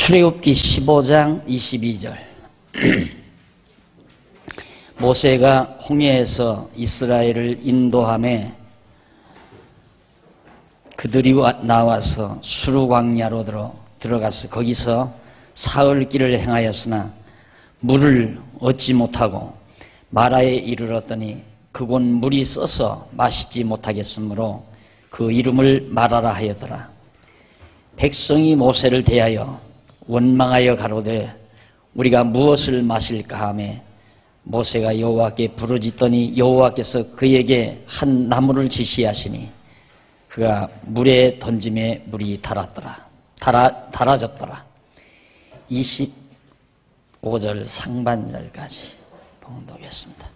출애굽기 15장 22절 모세가 홍해에서 이스라엘을 인도하며 그들이 나와서 수르 광야로 들어가서 거기서 사흘 길을 행하였으나 물을 얻지 못하고 마라에 이르렀더니 그곳 물이 써서 마시지 못하겠으므로 그 이름을 마라라 하였더라. 백성이 모세를 대하여 원망하여 가로되 우리가 무엇을 마실까 하매 모세가 여호와께 부르짖더니 여호와께서 그에게 한 나무를 지시하시니 그가 물에 던짐에 물이 달아졌더라. 25절 상반절까지 봉독했습니다.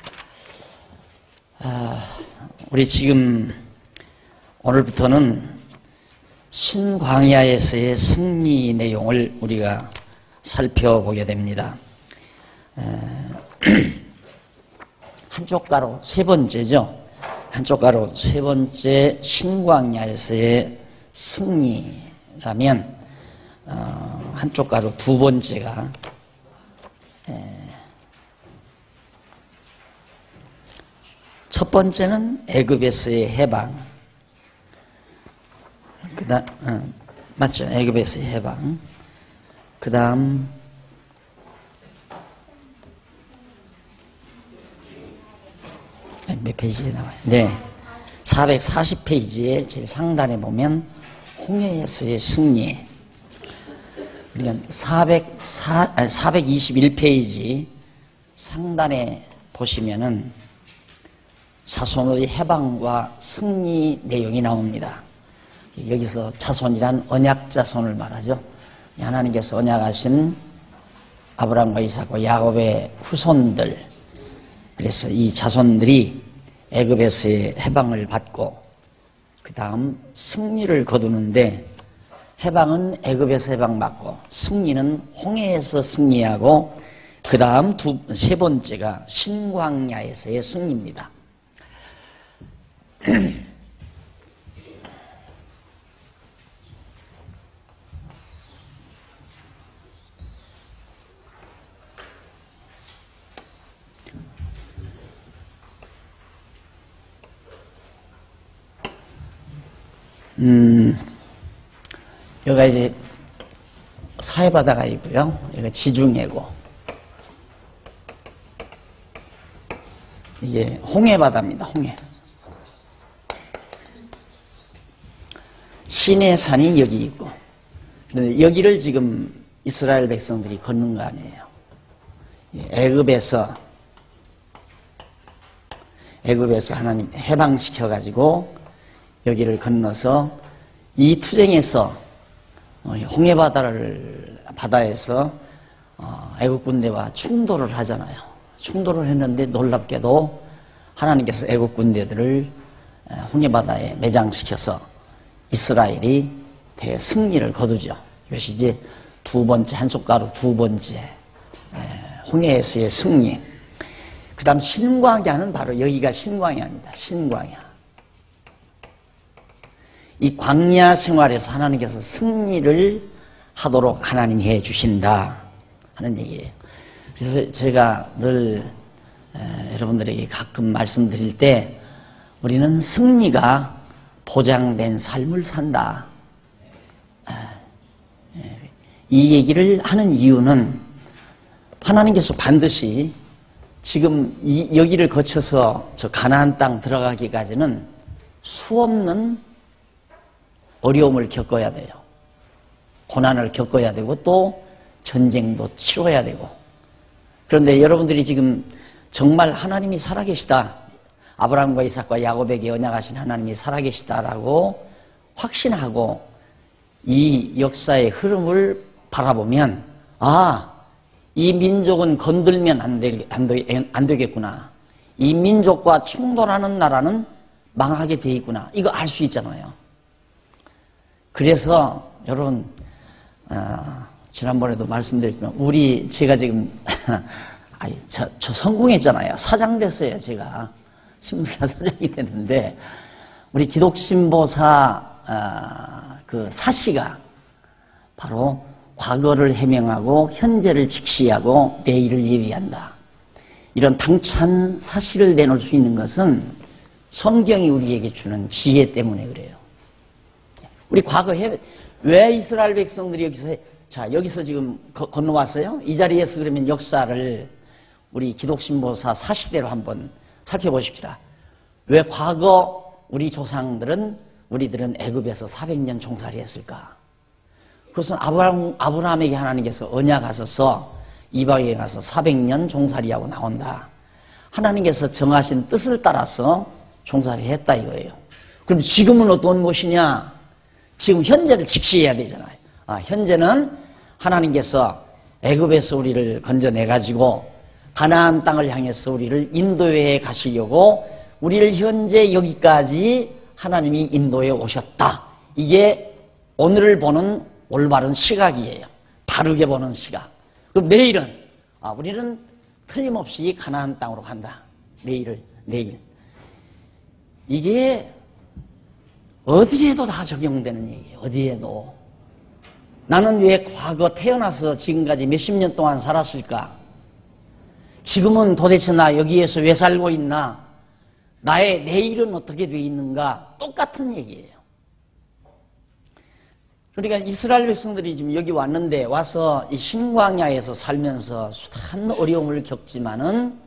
우리 지금 오늘부터는 신광야에서의 승리 내용을 우리가 살펴보게 됩니다. 한쪽 가로 세 번째죠. 한쪽 가로 세 번째 신광야에서의 승리라면 한쪽 가로 두 번째가 첫 번째는 애굽에서의 해방, 맞죠? 애굽에서의 해방. 그 다음 몇 페이지에 나와요? 네, 440페이지에 제일 상단에 보면 홍해에서의 승리. 그러니까 421페이지 상단에 보시면은 자손의 해방과 승리 내용이 나옵니다. 여기서 자손이란 언약 자손을 말하죠. 하나님께서 언약하신 아브라함과 이삭과 야곱의 후손들. 그래서 이 자손들이 애굽에서의 해방을 받고 그 다음 승리를 거두는데, 해방은 애굽에서 해방받고 승리는 홍해에서 승리하고 그 다음 세 번째가 신광야에서의 승리입니다. 여기가 이제 사해바다가 있고요. 여기가 지중해고, 이게 홍해바다입니다. 홍해. 시내산이 여기 있고, 그런데 여기를 지금 이스라엘 백성들이 걷는 거 아니에요. 애굽에서 하나님 해방시켜가지고 여기를 건너서 이 투쟁에서 바다에서 애국 군대와 충돌을 하잖아요. 충돌을 했는데 놀랍게도 하나님께서 애국 군대들을 홍해바다에 매장시켜서 이스라엘이 대승리를 거두죠. 이것이 이제 두 번째, 한쪽 가로 두 번째 홍해에서의 승리. 그 다음 신광야는 바로 여기가 신광야입니다. 신광야. 이 광야 생활에서 하나님께서 승리를 하도록 하나님이 해주신다 하는 얘기예요. 그래서 제가 늘 여러분들에게 가끔 말씀드릴 때 우리는 승리가 보장된 삶을 산다. 이 얘기를 하는 이유는 하나님께서 반드시 지금 여기를 거쳐서 저 가나안 땅 들어가기까지는 수없는 어려움을 겪어야 돼요. 고난을 겪어야 되고 또 전쟁도 치러야 되고. 그런데 여러분들이 지금 정말 하나님이 살아계시다, 아브라함과 이삭과 야곱에게 언약하신 하나님이 살아계시다라고 확신하고 이 역사의 흐름을 바라보면, 이 민족은 건들면 안 되겠구나. 이 민족과 충돌하는 나라는 망하게 돼 있구나. 이거 알 수 있잖아요. 그래서 여러분, 지난번에도 말씀드렸지만 제가 지금 저 성공했잖아요. 사장 됐어요. 제가 신문사 사장이 됐는데 우리 기독신보사 그 사씨가 바로 과거를 해명하고 현재를 직시하고 내일을 예비한다. 이런 당찬 사실을 내놓을 수 있는 것은 성경이 우리에게 주는 지혜 때문에 그래요. 우리 과거에 왜 이스라엘 백성들이 여기서 지금 건너왔어요? 이 자리에서 그러면 역사를 우리 기독신보사 사시대로 한번 살펴보십시다. 왜 과거 우리 조상들은 우리들은 애굽에서 400년 종살이 했을까? 그것은 아브라함에게 하나님께서 언약하셔서 이방에 가서 400년 종살이하고 나온다. 하나님께서 정하신 뜻을 따라서 종살이 했다 이거예요. 그럼 지금은 어떤 것이냐? 지금 현재를 직시해야 되잖아요. 현재는 하나님께서 애굽에서 우리를 건져내가지고 가나안 땅을 향해서 우리를 인도해 가시려고 우리를 현재 여기까지 하나님이 인도해 오셨다. 이게 오늘을 보는 올바른 시각이에요. 바르게 보는 시각. 그럼 내일은 우리는 틀림없이 가나안 땅으로 간다. 내일. 이게 어디에도 다 적용되는 얘기예요. 어디에도. 나는 왜 과거 태어나서 지금까지 몇십 년 동안 살았을까? 지금은 도대체 나 여기에서 왜 살고 있나? 나의 내일은 어떻게 되어 있는가? 똑같은 얘기예요. 그러니까 이스라엘 백성들이 지금 여기 왔는데 와서 이 신광야에서 살면서 숱한 어려움을 겪지만은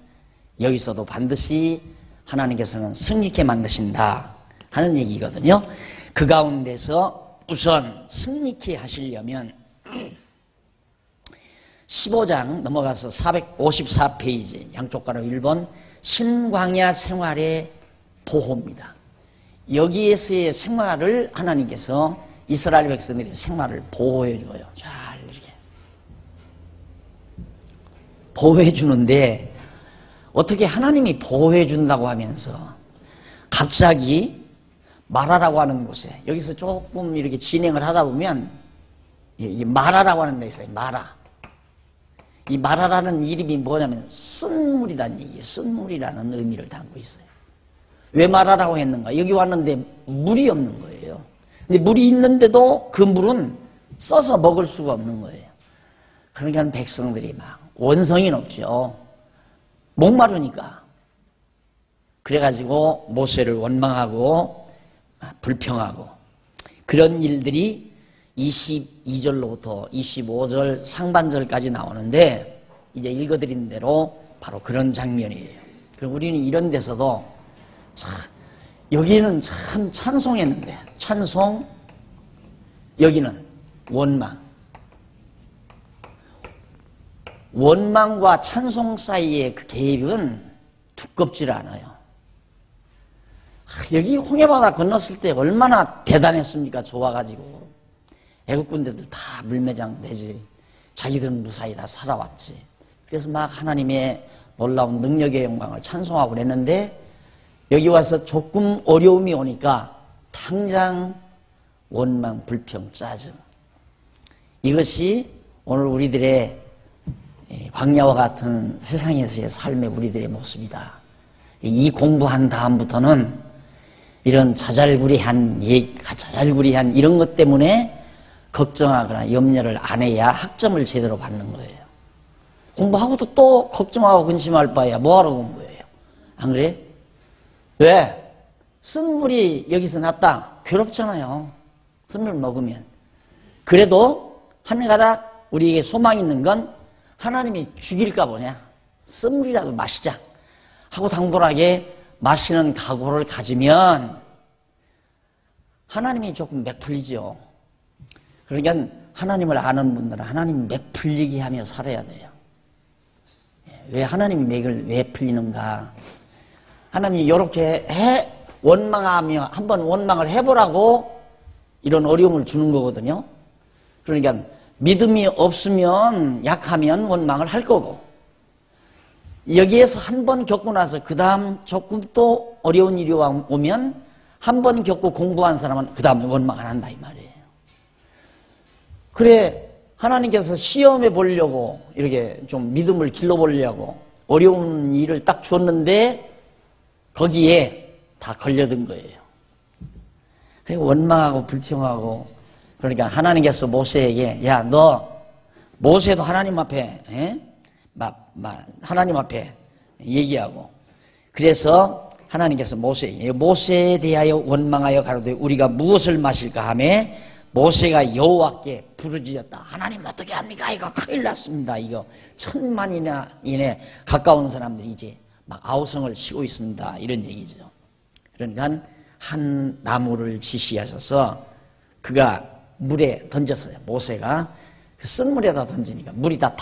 여기서도 반드시 하나님께서는 승리케 만드신다 하는 얘기거든요. 그 가운데서 우선 승리케 하시려면 15장 넘어가서 454페이지 양쪽 가로 1번 신광야 생활의 보호입니다. 여기에서의 생활을 하나님께서 이스라엘 백성들의 생활을 보호해 줘요. 잘 이렇게 보호해 주는데 어떻게 하나님이 보호해 준다고 하면서 갑자기 마라라고 하는 곳에 여기서 조금 이렇게 진행을 하다 보면 이 마라라고 하는 데 있어요. 마라. 이 마라라는 이름이 뭐냐면 쓴물이라는 얘기예요. 쓴물이라는 의미를 담고 있어요. 왜 마라라고 했는가? 여기 왔는데 물이 없는 거예요. 근데 물이 있는데도 그 물은 써서 먹을 수가 없는 거예요. 그러니까 백성들이 막 원성이 높죠. 목마르니까. 그래가지고 모세를 원망하고 불평하고 그런 일들이 22절로부터 25절 상반절까지 나오는데 이제 읽어드린 대로 바로 그런 장면이에요. 그럼 우리는 이런 데서도 참 여기는 참 찬송했는데 찬송, 여기는 원망. 원망과 찬송 사이의 그 갭은 두껍질 않아요. 여기 홍해바다 건넜을 때 얼마나 대단했습니까? 좋아가지고 애국 군대들 다 물매장 되지. 자기들은 무사히 다 살아왔지. 그래서 막 하나님의 놀라운 능력의 영광을 찬송하고 그랬는데 여기 와서 조금 어려움이 오니까 당장 원망, 불평, 짜증. 이것이 오늘 우리들의 광야와 같은 세상에서의 삶의 우리들의 모습이다. 이 공부한 다음부터는 이런 자잘구리한 이런 것 때문에 걱정하거나 염려를 안 해야 학점을 제대로 받는 거예요. 공부하고도 또 걱정하고 근심할 바에야 뭐하러 공부해요? 안 그래? 왜? 쓴물이 여기서 났다. 괴롭잖아요. 쓴물 먹으면. 그래도 한 가닥 우리에게 소망이 있는 건 하나님이 죽일까 보냐. 쓴물이라도 마시자 하고 당돌하게 마시는 각오를 가지면 하나님이 조금 맥풀리죠. 그러니까 하나님을 아는 분들은 하나님 맥 풀리게 하며 살아야 돼요. 왜 하나님이 맥을 왜 풀리는가? 하나님이 이렇게 원망하며 한번 원망을 해보라고 이런 어려움을 주는 거거든요. 그러니까 믿음이 없으면 약하면 원망을 할 거고 여기에서 한 번 겪고 나서 그 다음 조금 또 어려운 일이 오면 한 번 겪고 공부한 사람은 그 다음에 원망 안 한다 이 말이에요. 그래 하나님께서 시험해 보려고 이렇게 좀 믿음을 길러보려고 어려운 일을 딱 줬는데 거기에 다 걸려든 거예요. 그리고 원망하고 불평하고 그러니까 하나님께서 모세에게 야, 너 모세도 하나님 앞에 하나님 앞에 얘기하고, 그래서 하나님께서 모세에 대하여 원망하여 가로되 우리가 무엇을 마실까 하며 모세가 여호와께 부르짖었다. 하나님 어떻게 합니까? 이거 큰일 났습니다. 이거 1000만이나 이내 가까운 사람들이 이제 막 아우성을 치고 있습니다. 이런 얘기죠. 그러니까 한 나무를 지시하셔서 그가 물에 던졌어요. 모세가 그 쓴 물에다 던지니까 물이 다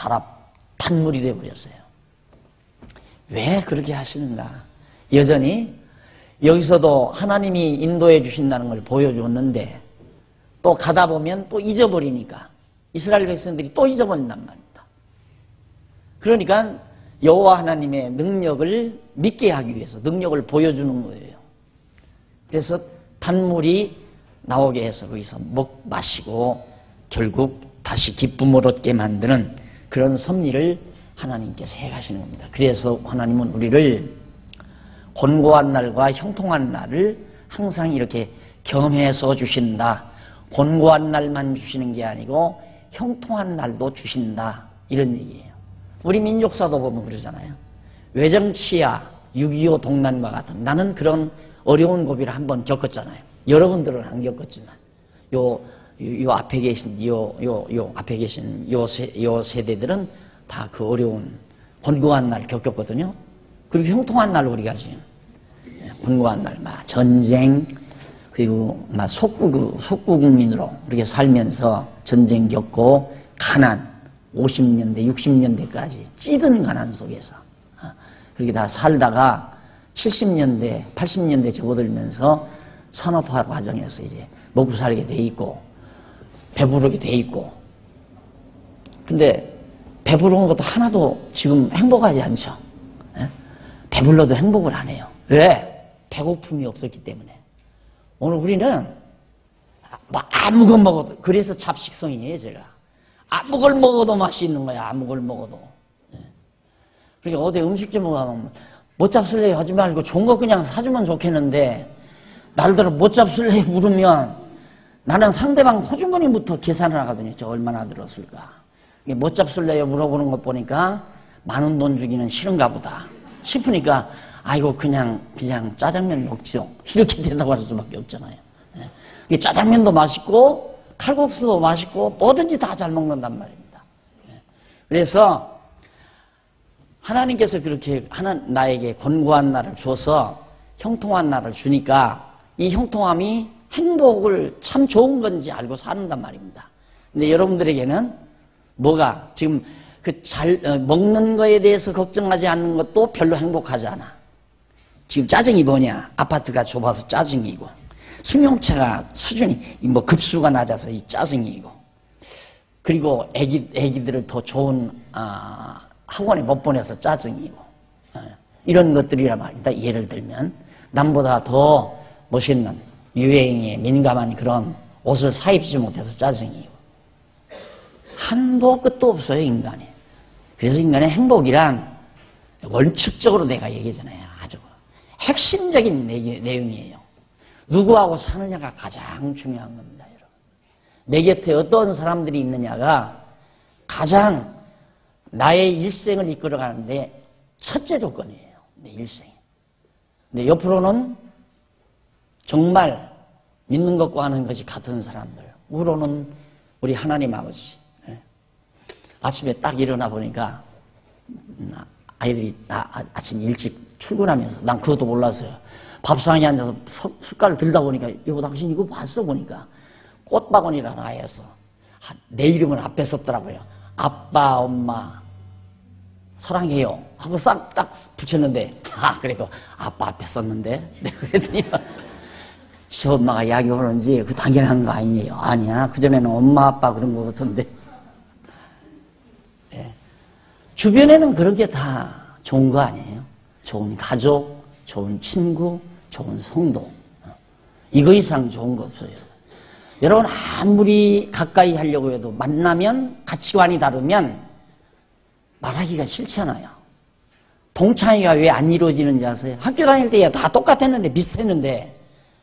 단물이 되어버렸어요. 왜 그렇게 하시는가? 여전히 여기서도 하나님이 인도해 주신다는 걸 보여줬는데 또 가다 보면 또 잊어버리니까 이스라엘 백성들이 또 잊어버린단 말입니다. 그러니까 여호와 하나님의 능력을 믿게 하기 위해서 능력을 보여주는 거예요. 그래서 단물이 나오게 해서 거기서 마시고 결국 다시 기쁨을 얻게 만드는 그런 섭리를 하나님께서 해가시는 겁니다. 그래서 하나님은 우리를 곤고한 날과 형통한 날을 항상 이렇게 경험해서 주신다. 곤고한 날만 주시는 게 아니고 형통한 날도 주신다. 이런 얘기예요. 우리 민족사도 보면 그러잖아요. 외정치하 6.25 동란과 같은, 나는 그런 어려운 고비를 한번 겪었잖아요. 여러분들은 안 겪었지만 요 앞에 계신 앞에 계신 요 세대들은 다 그 어려운 곤고한 날 겪었거든요. 그리고 형통한 날 우리가 지금 곤고한 날 전쟁, 그리고 속국민으로 우리가 살면서 전쟁 겪고 가난 50년대 60년대까지 찌든 가난 속에서 그렇게 다 살다가 70년대 80년대 접어들면서 산업화 과정에서 이제 먹고 살게 돼 있고 배부르게 돼 있고, 근데 배부른 것도 하나도 지금 행복하지 않죠. 배불러도 행복을 안 해요. 왜? 배고픔이 없었기 때문에. 오늘 우리는 아무 걸 먹어도, 그래서 잡식성이에요. 제가 아무 걸 먹어도 맛이 있는 거야. 아무 걸 먹어도. 그러니까 어디 음식점에 가면 못 잡술래 하지 말고 좋은 거 그냥 사주면 좋겠는데, 날들어 못 잡술래 물으면 나는 상대방 호주머니부터 계산을 하거든요. 저 얼마나 들었을까. 못 잡술래요 물어보는 것 보니까 많은 돈 주기는 싫은가 보다 싶으니까 아이고 그냥 짜장면 먹죠. 이렇게 대답할 수밖에 없잖아요. 짜장면도 맛있고 칼국수도 맛있고 뭐든지 다 잘 먹는단 말입니다. 그래서 하나님께서 그렇게 나에게 곤고한 날을 줘서 형통한 날을 주니까 이 형통함이 행복을 참 좋은 건지 알고 사는단 말입니다. 근데 여러분들에게는 뭐가 지금 먹는 거에 대해서 걱정하지 않는 것도 별로 행복하지 않아. 지금 짜증이 뭐냐? 아파트가 좁아서 짜증이고, 승용차가 수준이 급수가 낮아서 이 짜증이고, 그리고 애기들을 더 좋은 학원에 못 보내서 짜증이고, 이런 것들이란 말입니다. 예를 들면 남보다 더 멋있는 유행에 민감한 그런 옷을 사입지 못해서 짜증이고, 한도 끝도 없어요, 인간이. 그래서 인간의 행복이란 원칙적으로 내가 얘기하잖아요. 아주 핵심적인 내용이에요. 누구하고 사느냐가 가장 중요한 겁니다, 여러분. 내 곁에 어떤 사람들이 있느냐가 가장 나의 일생을 이끌어가는데 첫째 조건이에요. 내 일생. 근데 옆으로는 정말 믿는 것과 하는 것이 같은 사람들. 우로는 우리 하나님 아버지. 아침에 딱 일어나 보니까 아이들이 다 아침 일찍 출근하면서, 난 그것도 몰랐어요. 밥상에 앉아서 숟가락을 들다 보니까, 여보 당신 이거 봤어? 보니까 꽃바구니라는 아이에서 내 이름을 앞에 썼더라고요. 아빠 엄마 사랑해요 하고 싹 딱 붙였는데, 그래도 아빠 앞에 썼는데 그랬더니 저 엄마가 이야기 오는지 그 당연한 거 아니에요. 아니야, 그전에는 엄마 아빠 그런 거 같은데. 주변에는 그런 게 다 좋은 거 아니에요? 좋은 가족, 좋은 친구, 좋은 성도. 이거 이상 좋은 거 없어요. 여러분 아무리 가까이 하려고 해도 만나면 가치관이 다르면 말하기가 싫잖아요. 동창회가 왜 안 이루어지는지 아세요? 학교 다닐 때야 다 똑같았는데 비슷했는데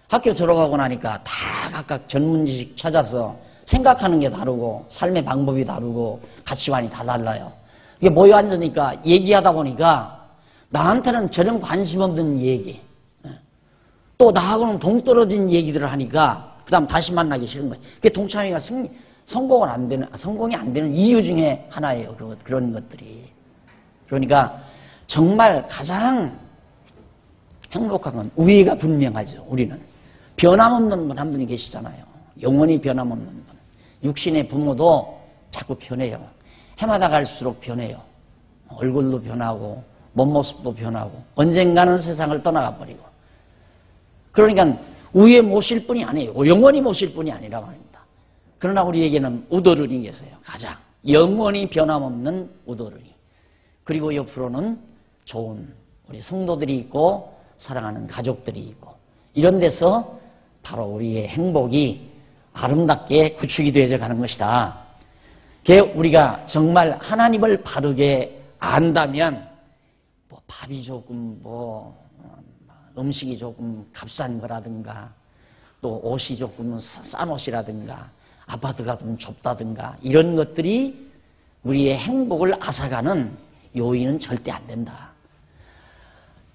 학교 졸업하고 나니까 다 각각 전문 지식 찾아서 생각하는 게 다르고 삶의 방법이 다르고 가치관이 다 달라요. 이게 모여 앉으니까 얘기하다 보니까 나한테는 전혀 관심 없는 얘기, 또 나하고는 동떨어진 얘기들을 하니까 그 다음 다시 만나기 싫은 거예요. 그게 동창회가 성공이 안 되는 이유 중에 하나예요. 그런 것들이. 그러니까 정말 가장 행복한 건 우애가 분명하죠. 우리는 변함없는 분 한 분이 계시잖아요. 영원히 변함없는 분. 육신의 부모도 자꾸 변해요. 해마다 갈수록 변해요. 얼굴도 변하고 몸모습도 변하고 언젠가는 세상을 떠나가 버리고. 그러니까 우애 모실 분이 아니에요. 영원히 모실 분이 아니라 말입니다. 그러나 우리에게는 우도른이 계세요. 가장 영원히 변함없는 우도른이. 그리고 옆으로는 좋은 우리 성도들이 있고 사랑하는 가족들이 있고, 이런 데서 바로 우리의 행복이 아름답게 구축이 되어져 가는 것이다. 우리가 정말 하나님을 바르게 안다면 밥이 조금 음식이 조금 값싼 거라든가 또 옷이 조금 싼 옷이라든가 아파트가 좀 좁다든가 이런 것들이 우리의 행복을 앗아가는 요인은 절대 안 된다.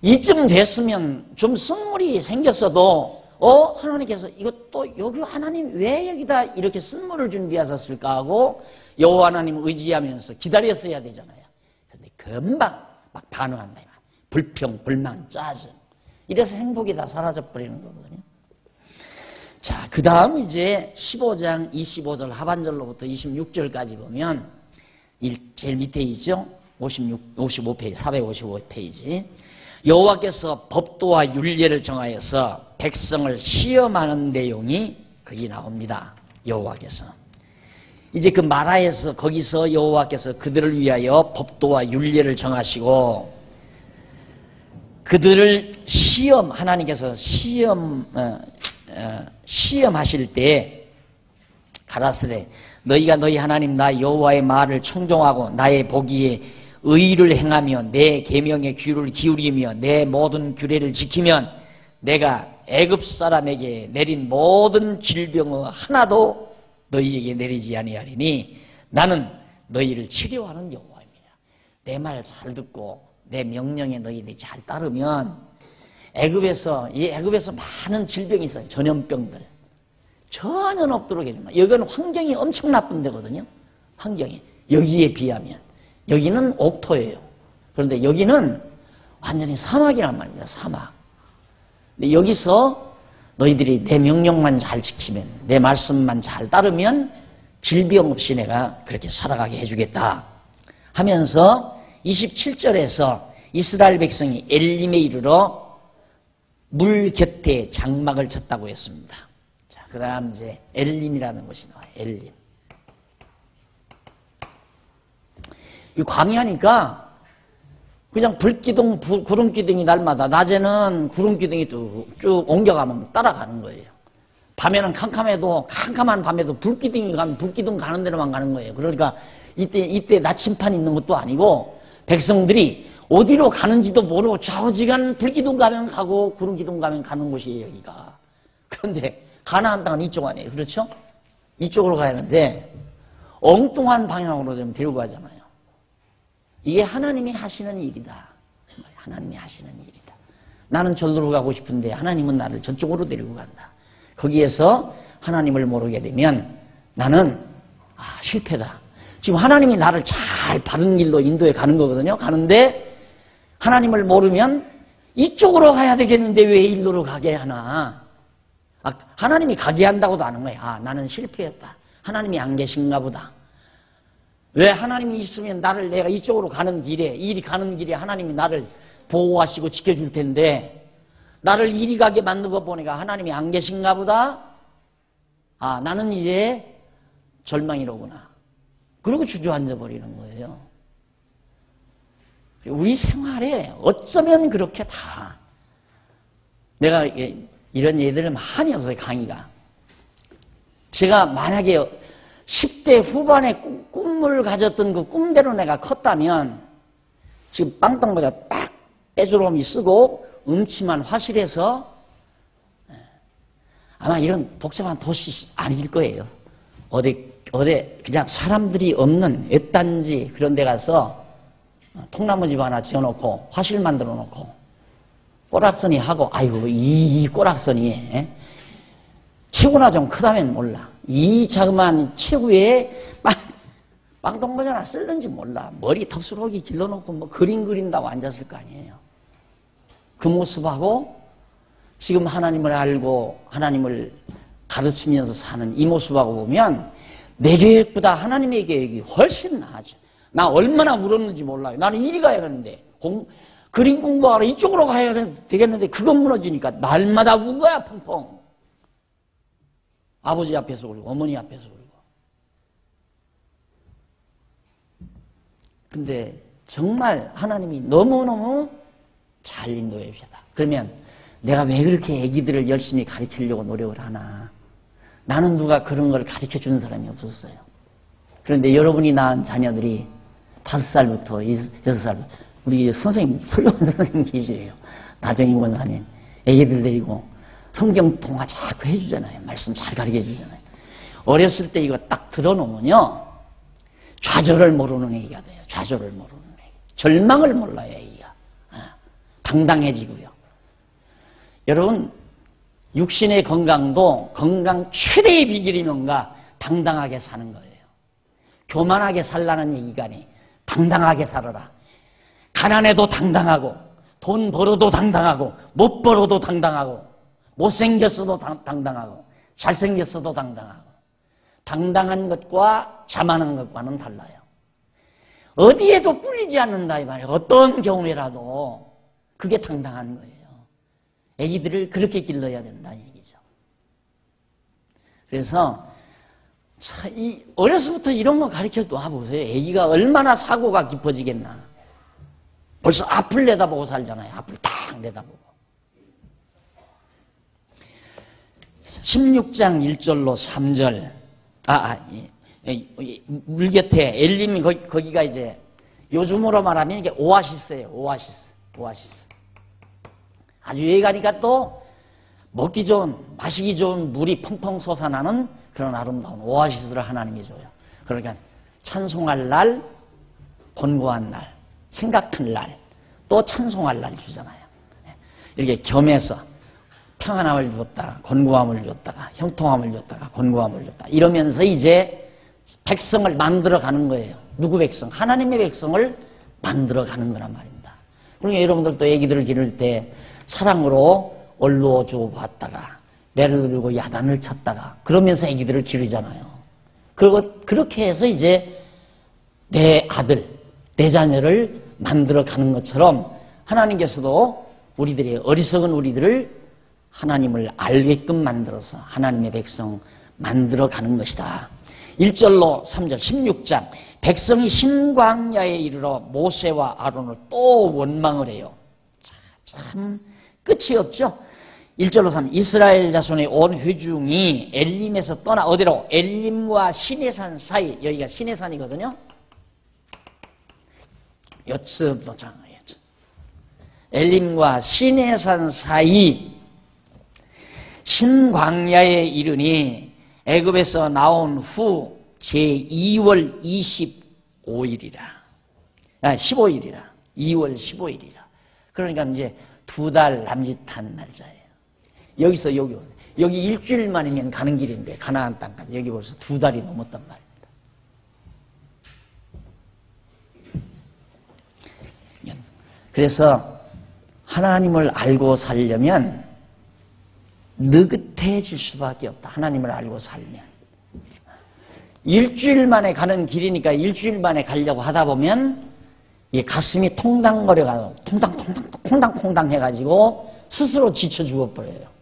이쯤 됐으면 좀 쓴물이 생겼어도 하나님께서 이것도 여기 하나님 왜 여기다 이렇게 쓴물을 준비하셨을까 하고 여호와 하나님 의지하면서 기다렸어야 되잖아요. 그런데 금방 막 반응한다. 불평, 불만, 짜증. 이래서 행복이 다 사라져버리는 거거든요. 자, 그 다음 이제 15장 25절 하반절로부터 26절까지 보면 제일 밑에 있죠. 55페이지, 455페이지. 여호와께서 법도와 율례를 정하여서 백성을 시험하는 내용이 거기 나옵니다. 여호와께서. 이제 그 마라에서 거기서 여호와께서 그들을 위하여 법도와 율례를 정하시고 그들을 하나님께서 시험하실 때 가라사대 너희가 너희 하나님 나 여호와의 말을 청종하고 나의 보기에 의를 행하며 내 계명의 귀를 기울이며 내 모든 규례를 지키면 내가 애굽 사람에게 내린 모든 질병의 하나도 너희에게 내리지 아니하리니 나는 너희를 치료하는 여호와입니다. 내 말 잘 듣고 내 명령에 너희들이 잘 따르면 애굽에서 많은 질병이 있어요. 전염병들 전혀 없도록 해줍니다. 여기는 환경이 엄청 나쁜 데거든요. 환경이 여기에 비하면 여기는 옥토예요. 그런데 여기는 완전히 사막이란 말입니다. 사막. 근데 여기서 너희들이 내 명령만 잘 지키면 내 말씀만 잘 따르면 질병 없이 내가 그렇게 살아가게 해주겠다 하면서 27절에서 이스라엘 백성이 엘림에 이르러 물 곁에 장막을 쳤다고 했습니다. 자, 그 다음 이제 엘림이라는 것이 나와요. 엘림. 이 광야니까 그냥 불기둥, 구름기둥이 날마다 낮에는 구름기둥이 쭉 옮겨가면 따라가는 거예요. 밤에는 캄캄한 밤에도 불기둥이 가면 불기둥 가는 데로만 가는 거예요. 그러니까 이때 나침판이 있는 것도 아니고 백성들이 어디로 가는지도 모르고 좌우지간 불기둥 가면 가고 구름기둥 가면 가는 곳이에요, 여기가. 그런데 가나안 땅은 이쪽 아니에요. 그렇죠? 이쪽으로 가야 하는데 엉뚱한 방향으로 좀 데리고 가잖아요. 이게 하나님이 하시는 일이다. 하나님이 하시는 일이다. 나는 절로 가고 싶은데 하나님은 나를 저쪽으로 데리고 간다. 거기에서 하나님을 모르게 되면 나는 실패다. 지금 하나님이 나를 잘 바른 길로 인도해 가는 거거든요. 가는데 하나님을 모르면 이쪽으로 가야 되겠는데 왜 일로로 가게 하나. 하나님이 가게 한다고도 아는 거예요. 나는 실패했다. 하나님이 안 계신가 보다. 왜 하나님이 있으면 내가 이쪽으로 가는 길에 하나님이 나를 보호하시고 지켜줄 텐데 나를 이리 가게 만든 거 보니까 하나님이 안 계신가 보다. 나는 이제 절망이로구나. 그러고 주저앉아 버리는 거예요. 우리 생활에 어쩌면 그렇게 다 내가 이런 예들을 많이 없어요. 강의가. 제가 만약에 10대 후반에 꿈을 가졌던 그 꿈대로 내가 컸다면 지금 빵떡모자 딱 빼주름이 쓰고 음침한 화실에서 아마 이런 복잡한 도시 아닐 거예요. 어디 그냥 사람들이 없는 외딴지 그런 데 가서 통나무집 하나 지어놓고 화실 만들어 놓고 꼬락서니 하고, 아이고 이 꼬락서니 체구나 좀 크다면 몰라. 이 자그마한 체구에 빵동무지 하나 쓸는지 몰라. 머리 덥수록이 길러놓고 뭐 그림 그린다고 앉았을 거 아니에요. 그 모습하고 지금 하나님을 알고 하나님을 가르치면서 사는 이 모습하고 보면 내 계획보다 하나님의 계획이 훨씬 나아져. 나 얼마나 울었는지 몰라요. 나는 이리 가야 되는데 그림 공부하러 이쪽으로 가야 되겠는데 그건 무너지니까 날마다 운 거야, 펑펑. 아버지 앞에서 울고 어머니 앞에서 울고. 근데 정말 하나님이 너무너무 잘 인도해 주셨다. 그러면 내가 왜 그렇게 애기들을 열심히 가르치려고 노력을 하나? 나는 누가 그런 걸 가르쳐 주는 사람이 없었어요. 그런데 여러분이 낳은 자녀들이 5살부터 6살부터 우리 선생님, 훌륭한 선생님 계시래요. 나정인 권사님. 애기들 데리고 성경 통화 자꾸 해주잖아요. 말씀 잘 가르쳐 주잖아요. 어렸을 때 이거 딱 들어놓으면요. 좌절을 모르는 애기가 돼요. 좌절을 모르는 애기. 절망을 몰라요, 애기가. 당당해지고요. 여러분, 육신의 건강도 건강 최대의 비결이 뭔가? 당당하게 사는 거예요. 교만하게 살라는 얘기가 아니, 당당하게 살아라. 가난해도 당당하고, 돈 벌어도 당당하고, 못 벌어도 당당하고, 못생겼어도 당당하고, 잘생겼어도 당당하고. 당당한 것과 자만한 것과는 달라요. 어디에도 꿀리지 않는다 이 말이에요. 어떤 경우에라도 그게 당당한 거예요. 애기들을 그렇게 길러야 된다는 얘기죠. 그래서 어려서부터 이런 거 가르쳐 놔보세요. 애기가 얼마나 사고가 깊어지겠나. 벌써 앞을 내다보고 살잖아요. 앞을 딱 내다보고. 16장 1절로 3절. 물 곁에 엘림이 거기가 이제 요즘으로 말하면 이게 오아시스예요. 오아시스. 아주 여기 가니까 또 먹기 좋은, 마시기 좋은 물이 펑펑 솟아나는 그런 아름다운 오아시스를 하나님이 줘요. 그러니까 찬송할 날, 권고한 날, 생각할 날, 또 찬송할 날 주잖아요. 이렇게 겸해서 평안함을 주었다가 권고함을 줬다가 형통함을 줬다가 권고함을 줬다. 이러면서 이제 백성을 만들어 가는 거예요. 누구 백성? 하나님의 백성을 만들어 가는 거란 말입니다. 그러니까 여러분들도 애기들을 기를 때 사랑으로 얼루어 주고 봤다가 매를 들고 야단을 쳤다가 그러면서 애기들을 기르잖아요. 그렇게 해서 이제 내 아들, 내 자녀를 만들어 가는 것처럼 하나님께서도 우리들의 어리석은 우리들을 하나님을 알게끔 만들어서 하나님의 백성 만들어 가는 것이다. 1절로 3절 16장 백성이 신광야에 이르러 모세와 아론을 또 원망을 해요. 참 끝이 없죠. 1절로 3 이스라엘 자손의 온 회중이 엘림에서 떠나 어디로? 엘림과 시내산 사이. 여기가 시내산이거든요. 여츠도장 엘림과 시내산 사이 신광야에 이르니 애굽에서 나온 후 제2월 25일이라. 15일이라. 2월 15일이라. 그러니까 이제 2달 남짓한 날짜예요. 여기서 여기 일주일만이면 가는 길인데 가나안 땅까지 여기 벌써 2달이 넘었단 말입니다. 그래서 하나님을 알고 살려면 느긋해질 수밖에 없다. 하나님을 알고 살면. 일주일 만에 가는 길이니까 일주일 만에 가려고 하다 보면 이 가슴이 통당거려가지고 콩당콩당 해가지고 스스로 지쳐 죽어버려요.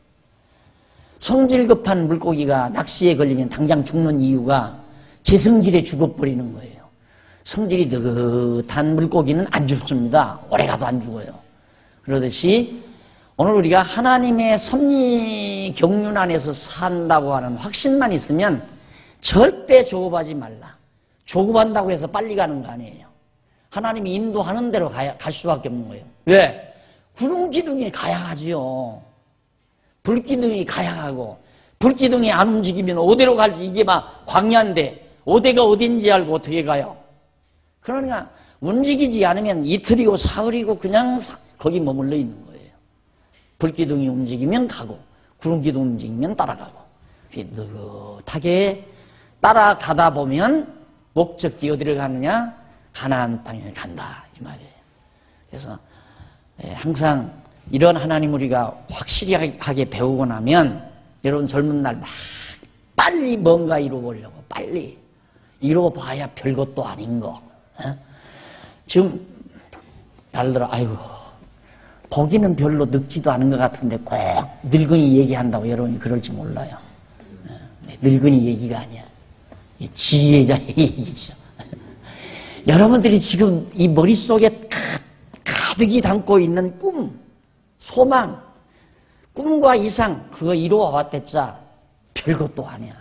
성질 급한 물고기가 낚시에 걸리면 당장 죽는 이유가 제 성질에 죽어버리는 거예요. 성질이 느긋한 물고기는 안 죽습니다. 오래가도 안 죽어요. 그러듯이 오늘 우리가 하나님의 섭리 경륜 안에서 산다고 하는 확신만 있으면 절대 조급하지 말라. 조급한다고 해서 빨리 가는 거 아니에요. 하나님이 인도하는 대로 갈 수밖에 없는 거예요. 왜? 구름 기둥이 가야 하지요. 불 기둥이 가야 하고 불기둥이 안 움직이면 어디로 갈지, 이게 막 광야인데 어디가 어딘지 알고 어떻게 가요? 그러니까 움직이지 않으면 이틀이고 사흘이고 그냥 거기 머물러 있는 거예요. 불기둥이 움직이면 가고 구름기둥 움직이면 따라가고, 느긋하게 따라가다 보면 목적지 어디를 가느냐? 가나안 땅에 간다, 이 말이에요. 그래서 항상 이런 하나님 우리가 확실하게 배우고 나면, 여러분 젊은 날 막 빨리 뭔가 이루어보려고, 빨리 이루어봐야 별것도 아닌 거. 지금 달들어, 아이고 거기는 별로 늙지도 않은 것 같은데 꼭 늙은이 얘기한다고 여러분이 그럴지 몰라요. 늙은이 얘기가 아니야. 지혜자의 얘기죠. 여러분들이 지금 이 머릿속에 가득히 담고 있는 꿈, 소망, 꿈과 이상, 그거 이루어 왔댔자 별것도 아니야.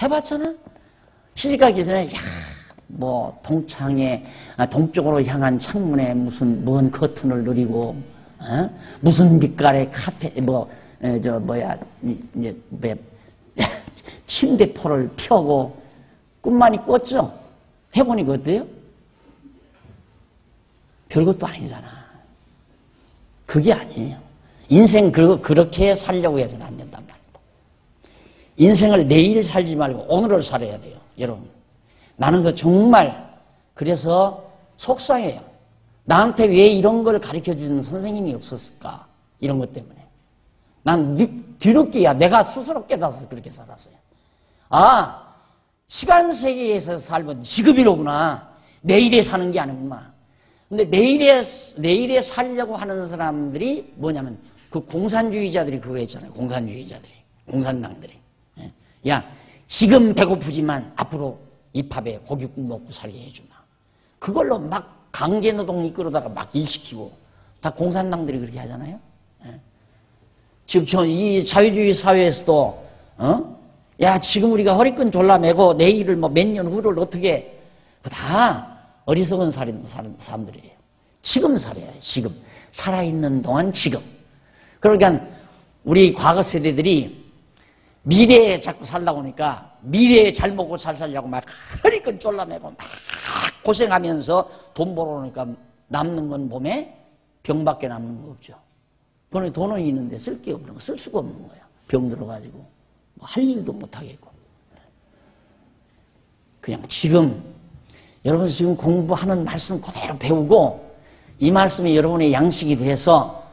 해봤잖아? 시집가기 전에, 야, 뭐 동창에 동쪽으로 향한 창문에 무슨 커튼을 누리고, 무슨 빛깔의 카페, 침대포를 펴고 꿈만이 꿨죠? 해보니까 어때요? 별것도 아니잖아. 그게 아니에요. 인생 그렇게 살려고 해서는 안 된단 말이에요. 인생을 내일 살지 말고 오늘을 살아야 돼요, 여러분. 나는 그 정말 그래서 속상해요. 나한테 왜 이런 걸 가르쳐주는 선생님이 없었을까? 이런 것 때문에. 난 뒤늦게야 내가 스스로 깨닫아서 그렇게 살았어요. 아, 시간 세계에서 살면 지금이로구나. 내일에 사는 게 아니구나. 근데 내일에 살려고 하는 사람들이 뭐냐면, 그 공산주의자들이 그거 있잖아요. 공산주의자들이. 공산당들이. 야, 지금 배고프지만 앞으로 이 밥에 고깃국 먹고 살게 해주마. 그걸로 막 강제노동 이끌어다가 막 일시키고, 다 공산당들이 그렇게 하잖아요. 지금 이 자유주의 사회에서도, 야, 지금 우리가 허리끈 졸라매고 내일을 뭐 몇 년 후를 어떻게, 다 어리석은 사람들이에요. 지금 살아야 돼, 지금. 살아있는 동안 지금. 그러니까 우리 과거 세대들이 미래에 자꾸 살다 보니까 미래에 잘 먹고 잘 살려고 막 허리끈 졸라매고 막 고생하면서 돈 벌어오니까 남는 건 몸에 병밖에 남는 거 없죠. 그러니 돈은 있는데 쓸 게 없는 거, 쓸 수가 없는 거야. 병 들어가지고 뭐 할 일도 못 하겠고. 그냥 지금, 여러분 지금 공부하는 말씀 그대로 배우고, 이 말씀이 여러분의 양식이 돼서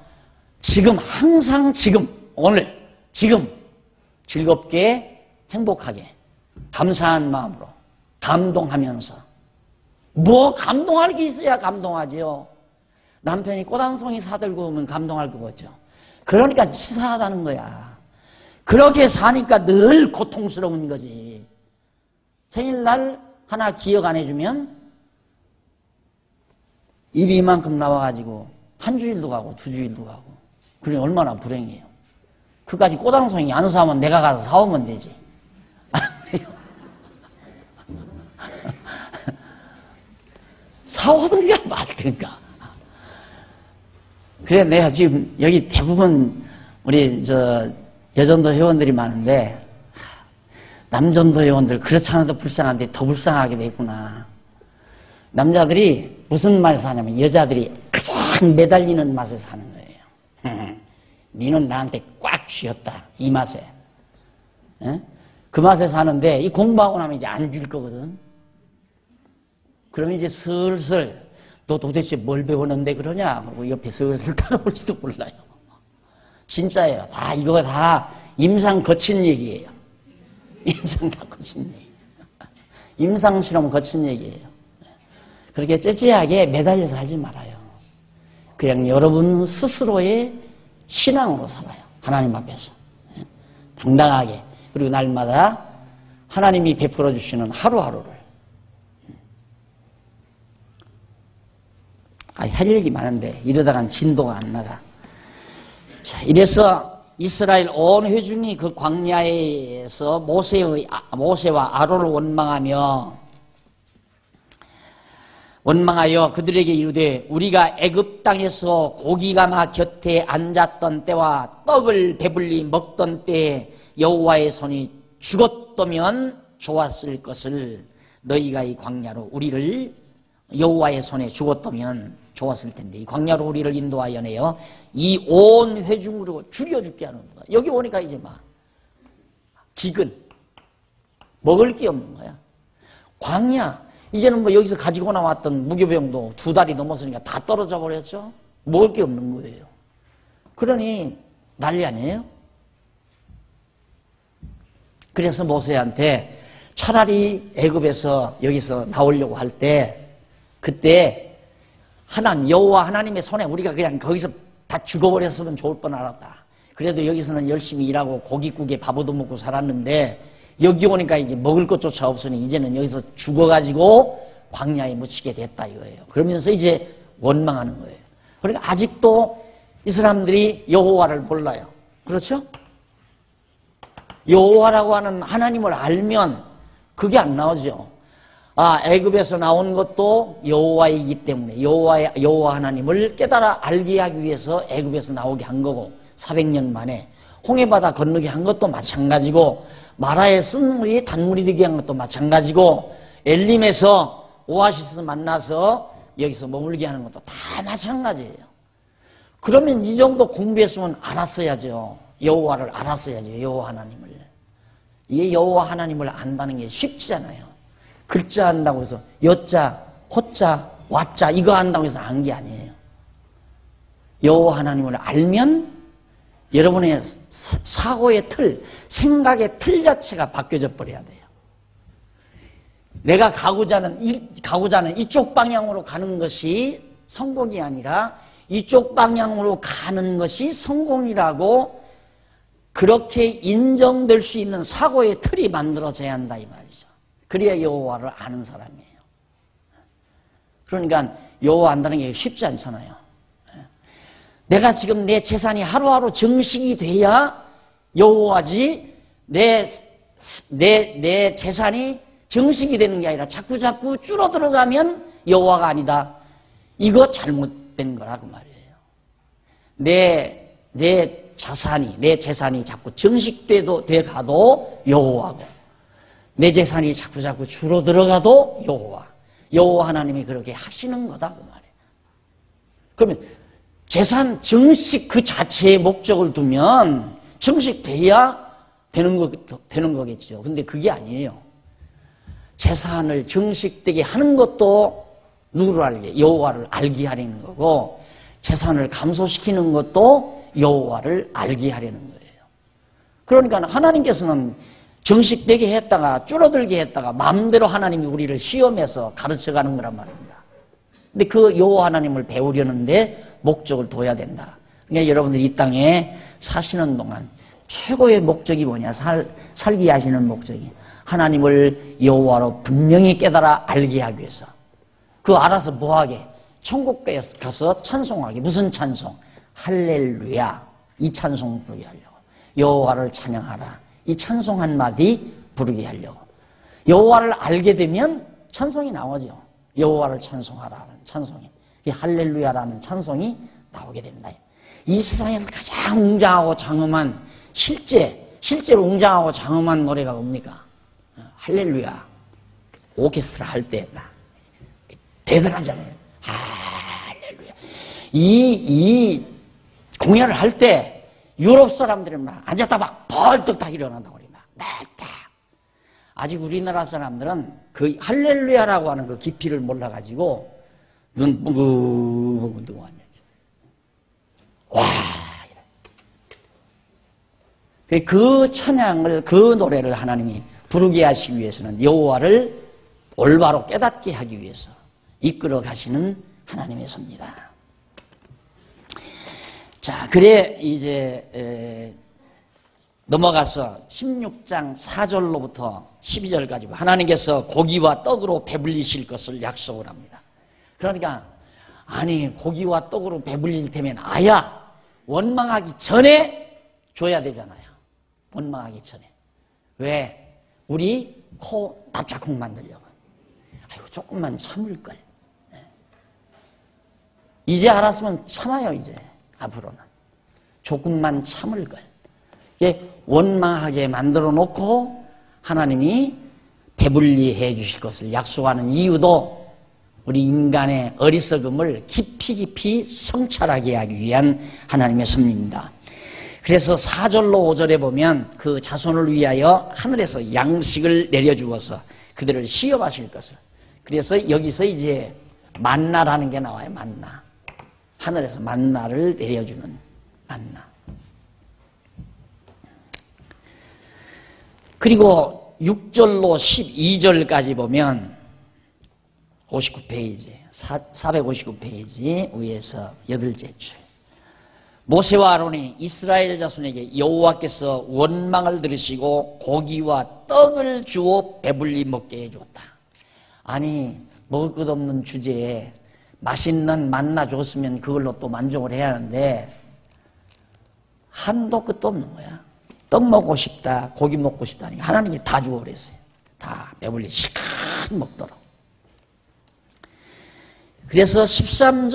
지금, 항상 지금, 오늘, 지금 즐겁게 행복하게 감사한 마음으로 감동하면서, 뭐 감동할 게 있어야 감동하지요. 남편이 꽃한송이 사들고 오면 감동할 거겠죠. 그러니까 치사하다는 거야. 그렇게 사니까 늘 고통스러운 거지. 생일날 하나 기억 안 해주면 입이 이만큼 나와가지고 한 주일도 가고 두 주일도 가고, 그러니 얼마나 불행해요. 그까지 꽃한송이 안 사오면 내가 가서 사오면 되지. 사오든가 말든가. 그래, 내가 지금 여기 대부분 우리 여전도 회원들이 많은데, 남전도 회원들 그렇지 않아도 불쌍한데 더 불쌍하게 됐구나. 남자들이 무슨 맛에서 사냐면, 여자들이 가장 매달리는 맛에 사는 거예요. 니는 나한테 꽉 쥐었다, 이 맛에. 그 맛에 사는데, 이 공부하고 나면 이제 안 줄 거거든. 그러면 이제 슬슬, 너 도대체 뭘 배웠는데 그러냐? 그러고 옆에 슬슬 따라올지도 몰라요. 진짜예요. 이거 다 임상 거친 얘기예요. 임상 다 거친 얘기. 임상 실험 거친 얘기예요. 그렇게 째째하게 매달려서 살지 말아요. 그냥 여러분 스스로의 신앙으로 살아요. 하나님 앞에서. 당당하게. 그리고 날마다 하나님이 베풀어 주시는 하루하루를. 할 얘기 많은데 이러다간 진도가 안 나가. 자, 이래서 이스라엘 온 회중이 그 광야에서 모세와 아론을 원망하여 그들에게 이르되, 우리가 애굽 땅에서 고기가 막 곁에 앉았던 때와 떡을 배불리 먹던 때에 여호와의 손이 죽었다면 좋았을 것을 너희가 이 광야로 우리를 여호와의 손에 죽었다면 좋았을 텐데 이 광야로 우리를 인도하여 내어 이 온 회중으로 죽여 죽게 하는 거야. 여기 오니까 이제 막 기근 먹을 게 없는 거야. 광야 이제는 뭐 여기서 가지고 나왔던 무교병도 2달이 넘었으니까 다 떨어져 버렸죠. 먹을 게 없는 거예요. 그러니 난리 아니에요? 그래서 모세한테 차라리 애굽에서 여기서 나오려고 할 때 그때 여호와 하나님의 손에 우리가 그냥 거기서 다 죽어버렸으면 좋을 뻔 알았다. 그래도 여기서는 열심히 일하고 고깃국에 밥 얻어먹고 살았는데 여기 오니까 이제 먹을 것조차 없으니 이제는 여기서 죽어가지고 광야에 묻히게 됐다 이거예요. 그러면서 이제 원망하는 거예요. 그러니까 아직도 이 사람들이 여호와를 몰라요. 그렇죠? 여호와라고 하는 하나님을 알면 그게 안 나오죠. 애굽에서 나온 것도 여호와이기 때문에 여호와 하나님을 깨달아 알게 하기 위해서 애굽에서 나오게 한 거고 400년 만에 홍해바다 건너게 한 것도 마찬가지고 마라에 쓴 물이 단물이 되게 한 것도 마찬가지고 엘림에서 오아시스 만나서 여기서 머물게 하는 것도 다 마찬가지예요. 그러면 이 정도 공부했으면 알았어야죠. 여호와를 알았어야죠. 여호와 하나님을. 이 여호와 하나님을 안다는 게 쉽지 않아요. 글자 안다고 해서 여자, 호자, 와자 이거 안다고 해서 안 게 아니에요. 여호와 하나님을 알면 여러분의 사고의 틀, 생각의 틀 자체가 바뀌어져 버려야 돼요. 내가 가고자 하는 이쪽 방향으로 가는 것이 성공이 아니라 이쪽 방향으로 가는 것이 성공이라고 그렇게 인정될 수 있는 사고의 틀이 만들어져야 한다 이 말이죠. 그래야 여호와를 아는 사람이에요. 그러니까 여호와 안다는 게 쉽지 않잖아요. 내가 지금 내 재산이 하루하루 증식이 돼야 여호와지 내 재산이 증식이 되는 게 아니라 자꾸 줄어들어가면 여호와가 아니다. 이거 잘못된 거라고 말이에요. 내 재산이 자꾸 증식돼 가도 여호와고 내 재산이 자꾸 줄어들어가도 여호와 하나님이 그렇게 하시는 거다 그 말이에요. 그러면 재산 증식 그 자체의 목적을 두면 증식돼야 되는 거겠죠. 근데 그게 아니에요. 재산을 증식되게 하는 것도 누구를 알게? 여호와를 알게 하려는 거고 재산을 감소시키는 것도 여호와를 알게 하려는 거예요. 그러니까 하나님께서는 증식되게 했다가 줄어들게 했다가 마음대로 하나님이 우리를 시험해서 가르쳐가는 거란 말입니다. 근데 그 여호와 하나님을 배우려는데 목적을 둬야 된다. 그러니까 여러분들이 이 땅에 사시는 동안 최고의 목적이 뭐냐? 살게 하시는 목적이 하나님을 여호와로 분명히 깨달아 알게 하기 위해서. 그거 알아서 뭐하게? 천국에 가서 찬송하게. 무슨 찬송? 할렐루야. 이 찬송 부르게 하려고. 여호와를 찬양하라. 이 찬송 한마디 부르게 하려고. 여호와를 알게 되면 찬송이 나오죠. 여호와를 찬송하라는 찬송이. 이 할렐루야라는 찬송이 나오게 된다. 이 세상에서 가장 웅장하고 장엄한 실제로 웅장하고 장엄한 노래가 뭡니까? 할렐루야. 오케스트라 할 때 대단하잖아요. 할렐루야. 이 공연을 할 때 유럽 사람들은 막 앉았다 막 벌떡 다 일어난다고 그래. 막 아직 우리나라 사람들은 그 할렐루야라고 하는 그 깊이를 몰라가지고 눈 뭉글뭉글 뜨고 앉았죠. 와! 그 찬양을, 그 노래를 하나님이 부르게 하시기 위해서는 여호와를 올바로 깨닫게 하기 위해서 이끌어 가시는 하나님의 섭니다. 자, 그래 이제 넘어가서 16장 4절로부터 12절까지 하나님께서 고기와 떡으로 배불리실 것을 약속을 합니다. 그러니까 아니 고기와 떡으로 배불릴 테면 아야 원망하기 전에 줘야 되잖아요. 원망하기 전에. 왜? 우리 코 납작콩 만들려고. 아이고 조금만 참을걸. 이제 알았으면 참아요. 이제 앞으로는 조금만 참을걸. 원망하게 만들어 놓고 하나님이 배불리 해 주실 것을 약속하는 이유도 우리 인간의 어리석음을 깊이 성찰하게 하기 위한 하나님의 섭리입니다. 그래서 4절로 5절에 보면 그 자손을 위하여 하늘에서 양식을 내려주어서 그들을 시험하실 것을. 그래서 여기서 이제 만나라는 게 나와요. 만나. 하늘에서 만나를 내려주는 만나. 그리고 6절로 12절까지 보면 59페이지, 459페이지 위에서 8째 줄. 모세와 아론이 이스라엘 자손에게 여호와께서 원망을 들으시고 고기와 떡을 주어 배불리 먹게 해주었다. 아니, 먹을 것 없는 주제에 맛있는 만나 줬으면 그걸로 또 만족을 해야 하는데 한도 끝도 없는 거야. 떡 먹고 싶다, 고기 먹고 싶다 하니까 하나님이 다 주어 그랬어요. 다 배불리 시간 먹도록. 그래서 16장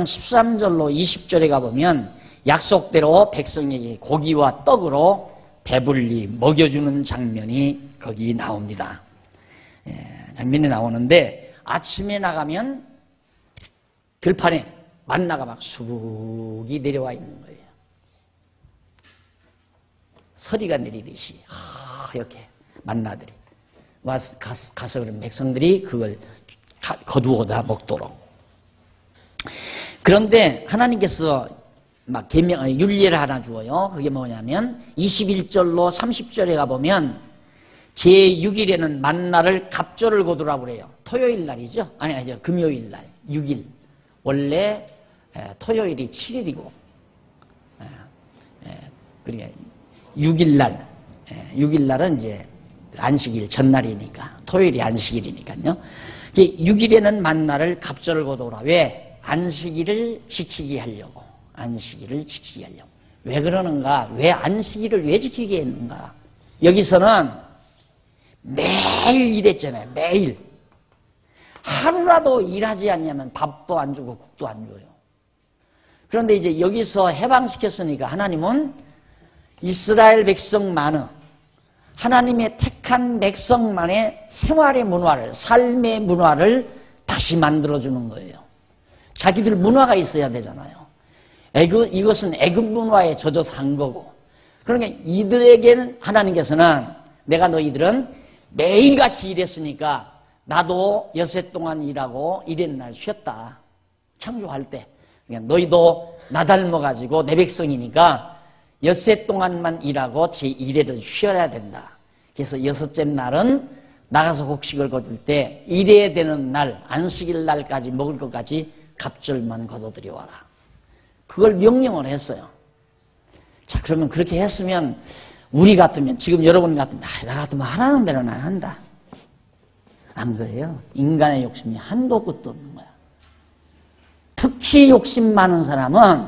13절로 20절에 가보면 약속대로 백성에게 고기와 떡으로 배불리 먹여주는 장면이 거기 나옵니다. 장면이 나오는데 아침에 나가면 들판에 만나가 막 수북이 내려와 있는 거예요. 서리가 내리듯이 이렇게 만나들이 가서 그런 백성들이 그걸 거두어다 먹도록. 그런데 하나님께서 막 윤례를 하나 주어요. 그게 뭐냐면 21절로 30절에 가보면 제6일에는 만나를 갑절을 거두라고 그래요. 토요일 날이죠. 아니죠. 금요일 날 6일. 원래 토요일이 7일이고 그러니까 6일 날 6일 날은 이제 안식일 전날이니까 토요일이 안식일이니까요. 6일에는 만나를 갑절을 거두라. 왜? 안식일을 지키게 하려고. 안식일을 지키게 하려고. 왜 그러는가? 왜 안식일을 왜 지키게 했는가? 여기서는 매일 일했잖아요. 매일. 하루라도 일하지 않냐면 밥도 안 주고 국도 안 줘요. 그런데 이제 여기서 해방시켰으니까 하나님은 이스라엘 백성만은 하나님의 택한 백성만의 생활의 문화를, 삶의 문화를 다시 만들어주는 거예요. 자기들 문화가 있어야 되잖아요. 이것은 애굽 문화에 젖어서 한 거고. 그러니까 이들에게는 하나님께서는 내가 너희들은 매일같이 일했으니까 나도 여세 동안 일하고 일했날 쉬었다. 창조할 때. 그러니까 너희도 나 닮아가지고 내 백성이니까 엿새 동안만 일하고 제1회를 쉬어야 된다. 그래서 6째 날은 나가서 곡식을 거둘 때 일해야 되는 날, 안식일 날까지 먹을 것까지 갑절만 거둬들여 와라. 그걸 명령을 했어요. 자, 그러면 그렇게 했으면 우리 같으면, 지금 여러분 같으면 나 같으면 하라는 대로 나 한다. 안 그래요? 인간의 욕심이 한도 끝도 없는 거야. 특히 욕심 많은 사람은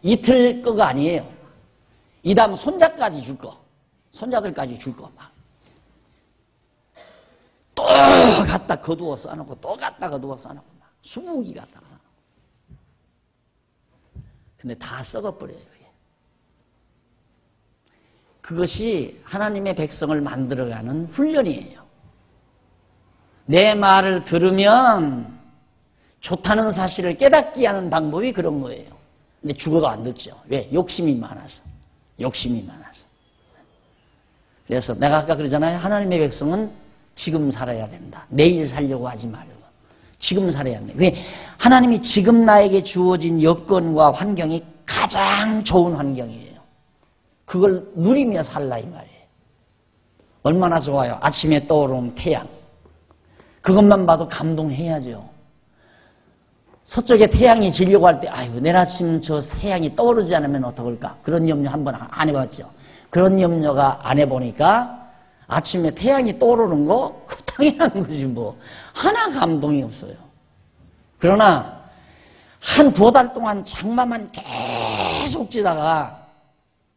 이틀 거가 아니에요. 이 다음 손자까지 줄 거. 손자들까지 줄 거. 막. 또 갖다 거두어 써놓고 또 갖다 거두어 써놓고 막. 20기 갖다가 써놓고. 근데 다 썩어버려요. 그것이 하나님의 백성을 만들어가는 훈련이에요. 내 말을 들으면 좋다는 사실을 깨닫게 하는 방법이 그런 거예요. 근데 죽어도 안 듣죠. 왜? 욕심이 많아서. 욕심이 많아서. 그래서 내가 아까 그러잖아요. 하나님의 백성은 지금 살아야 된다. 내일 살려고 하지 말고 지금 살아야 한다. 왜? 하나님이 지금 나에게 주어진 여건과 환경이 가장 좋은 환경이에요. 그걸 누리며 살라 이 말이에요. 얼마나 좋아요. 아침에 떠오르는 태양. 그것만 봐도 감동해야죠. 서쪽에 태양이 지려고 할 때 아이고 내일 아침 저 태양이 떠오르지 않으면 어떡할까? 그런 염려 한번 안 해봤죠. 그런 염려가 안 해보니까 아침에 태양이 떠오르는 거 그 당연한 거지 뭐. 하나 감동이 없어요. 그러나 한 2달 동안 장마만 계속 지다가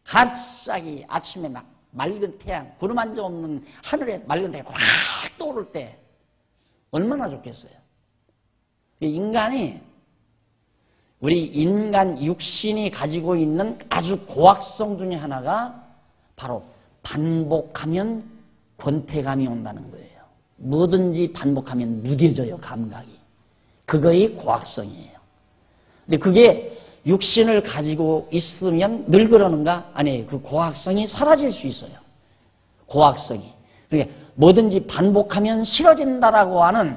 갑자기 아침에 막 맑은 태양, 구름 한 점 없는 하늘에 맑은 태양이 확 떠오를 때 얼마나 좋겠어요. 인간이 우리 인간 육신이 가지고 있는 아주 고악성 중에 하나가 바로 반복하면 권태감이 온다는 거예요. 뭐든지 반복하면 무뎌져요, 감각이. 그거의 고악성이에요. 근데 그게 육신을 가지고 있으면 늘 그러는가? 아니에요. 그 고악성이 사라질 수 있어요. 고악성이. 그러니까 뭐든지 반복하면 싫어진다라고 하는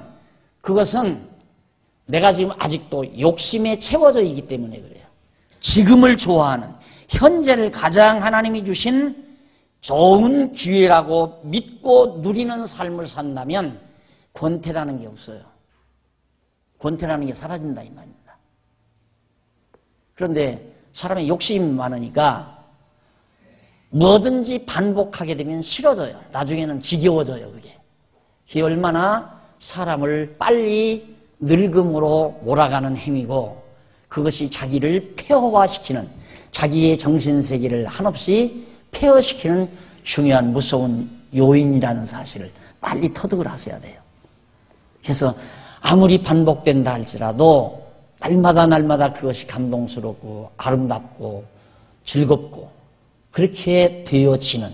그것은 내가 지금 아직도 욕심에 채워져 있기 때문에 그래요. 지금을 좋아하는, 현재를 가장 하나님이 주신 좋은 기회라고 믿고 누리는 삶을 산다면 권태라는 게 없어요. 권태라는 게 사라진다 이 말입니다. 그런데 사람의 욕심이 많으니까 뭐든지 반복하게 되면 싫어져요. 나중에는 지겨워져요. 그게 얼마나 사람을 빨리 늙음으로 몰아가는 행위고 그것이 자기를 폐허화시키는, 자기의 정신세계를 한없이 폐허시키는 중요한 무서운 요인이라는 사실을 빨리 터득을 하셔야 돼요. 그래서 아무리 반복된다 할지라도 날마다 그것이 감동스럽고 아름답고 즐겁고 그렇게 되어지는,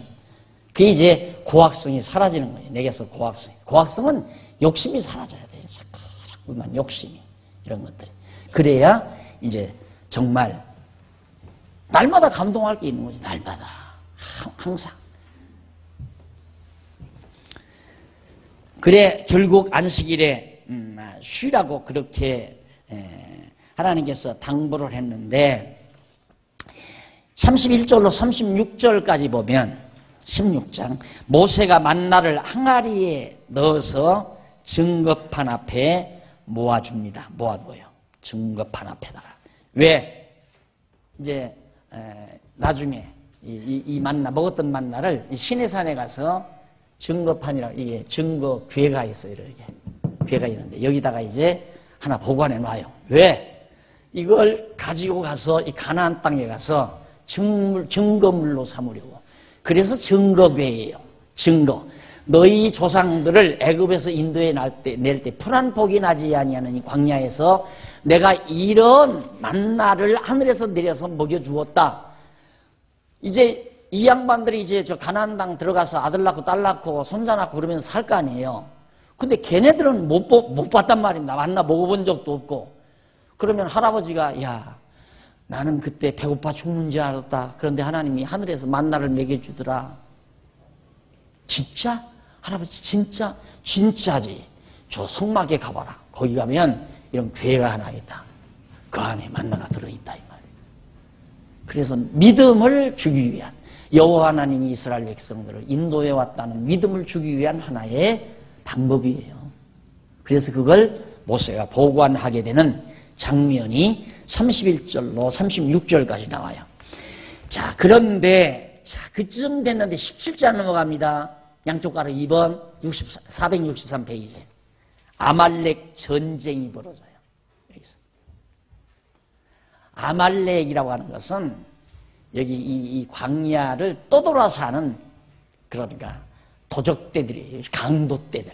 그게 이제 고악성이 사라지는 거예요. 내게서 고악성이. 고악성은 욕심이 사라져야 돼요. 자꾸만 욕심이, 이런 것들이. 그래야 이제 정말 날마다 감동할 게 있는 거지. 날마다. 항상. 그래 결국 안식일에 쉬라고 그렇게 하나님께서 당부를 했는데 31절로 36절까지 보면 16장 모세가 만나를 항아리에 넣어서 증거판 앞에 모아줍니다. 모아둬요. 증거판 앞에다가. 왜? 이제 나중에 이 만나, 먹었던 만나를 시내산에 가서 증거판이라, 이게 증거궤가 있어요. 이렇게 궤가 있는데 여기다가 이제 하나 보관해 놔요. 왜? 이걸 가지고 가서 이 가나안 땅에 가서 증거물로 삼으려고. 그래서 증거궤예요. 증거. 너희 조상들을 애굽에서 인도에 낼 때 풀한 폭이 나지 아니하는 이 광야에서 내가 이런 만나를 하늘에서 내려서 먹여주었다. 이제 이 양반들이 이제 저 가나안 땅 들어가서 아들 낳고 딸 낳고 손자 낳고 그러면서 살 거 아니에요. 근데 걔네들은 못 봤단 말입니다. 만나 먹어본 적도 없고. 그러면 할아버지가 야, 나는 그때 배고파 죽는 줄 알았다. 그런데 하나님이 하늘에서 만나를 먹여주더라. 진짜? 할아버지 진짜? 진짜지. 저 성막에 가봐라. 거기 가면 이런 궤가 하나 있다. 그 안에 만나가 들어있다 이 말이에요. 그래서 믿음을 주기 위한, 여호와 하나님이 이스라엘 백성들을 인도해 왔다는 믿음을 주기 위한 하나의 방법이에요. 그래서 그걸 모세가 보관하게 되는 장면이 31절로 36절까지 나와요. 자, 그런데 그쯤 됐는데 17장 넘어갑니다. 양쪽 가로 2번 463페이지. 아말렉 전쟁이 벌어져요. 여기서. 아말렉이라고 하는 것은 여기 이 광야를 떠돌아서 하는, 그러니까 도적대들이에요. 강도대들.